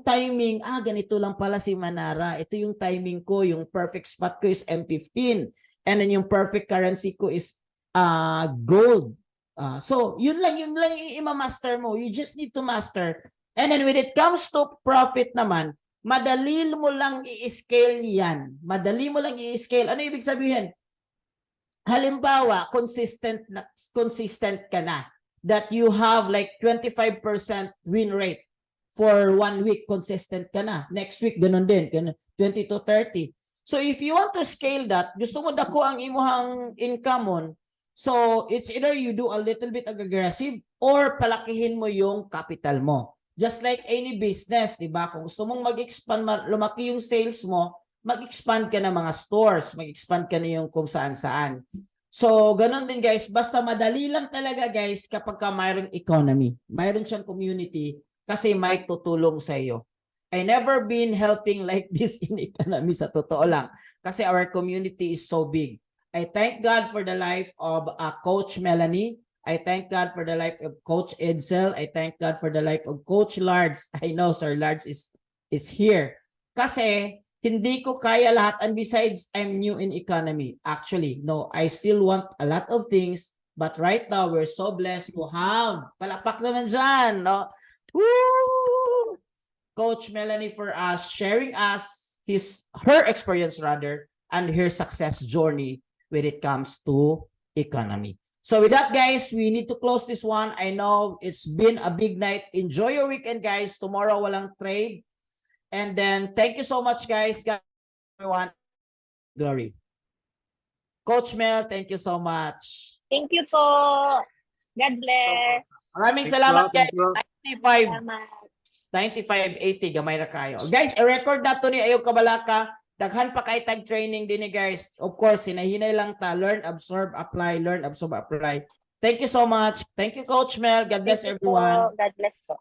timing, ganito lang pala si Manara. Ito yung timing ko, yung perfect spot ko is M15. And then yung perfect currency ko is gold. So, yun lang yung ima-master mo. You just need to master. And then when it comes to profit naman, madali mo lang i-scale yan. Madali mo lang i-scale. Ano ibig sabihin? Halimbawa, consistent ka na that you have like 25% win rate for 1 week, consistent ka na. Next week, ganun din, 20 to 30. So if you want to scale that, gusto mo dako ang imuhang income on, so it's either you do a little bit aggressive or palakihin mo yung capital mo. Just like any business, di ba? Kung gusto mong mag-expand, lumaki yung sales mo, mag-expand ka na mga stores, mag-expand ka na yung kung saan-saan. So, ganun din guys, basta madali lang talaga guys kapag ka mayroong economy, mayroon siyang community kasi may tutulong sa iyo. I never been helping like this in economy sa totoo lang kasi our community is so big. I thank God for the life of Coach Melanie. I thank God for the life of Coach Edsel. I thank God for the life of Coach Large. I know Sir Large is here. Kasi hindi ko kaya lahat, and besides, I'm new in economy. Actually, no, I still want a lot of things, but right now, we're so blessed to have, palakpak naman dyan, no? Woo! Coach Melanie for us, sharing us her experience rather, and her success journey when it comes to economy. So with that, guys, we need to close this one. I know it's been a big night. Enjoy your weekend, guys. Tomorrow, walang trade. And then, thank you so much, guys. Everyone, glory. Coach Mel, thank you so much. Thank you po. God bless. Maraming Thank salamat, you, guys. thank you. 95. Salamat. 95-80, gamay na kayo. Guys, i-record na to ni Ayog Kabalaka. Daghan pa kay tag training din guys. Of course, hinahinay lang ta. Learn, absorb, apply. Learn, absorb, apply. Thank you so much. Thank you, Coach Mel. God bless Thank you everyone. po. God bless po.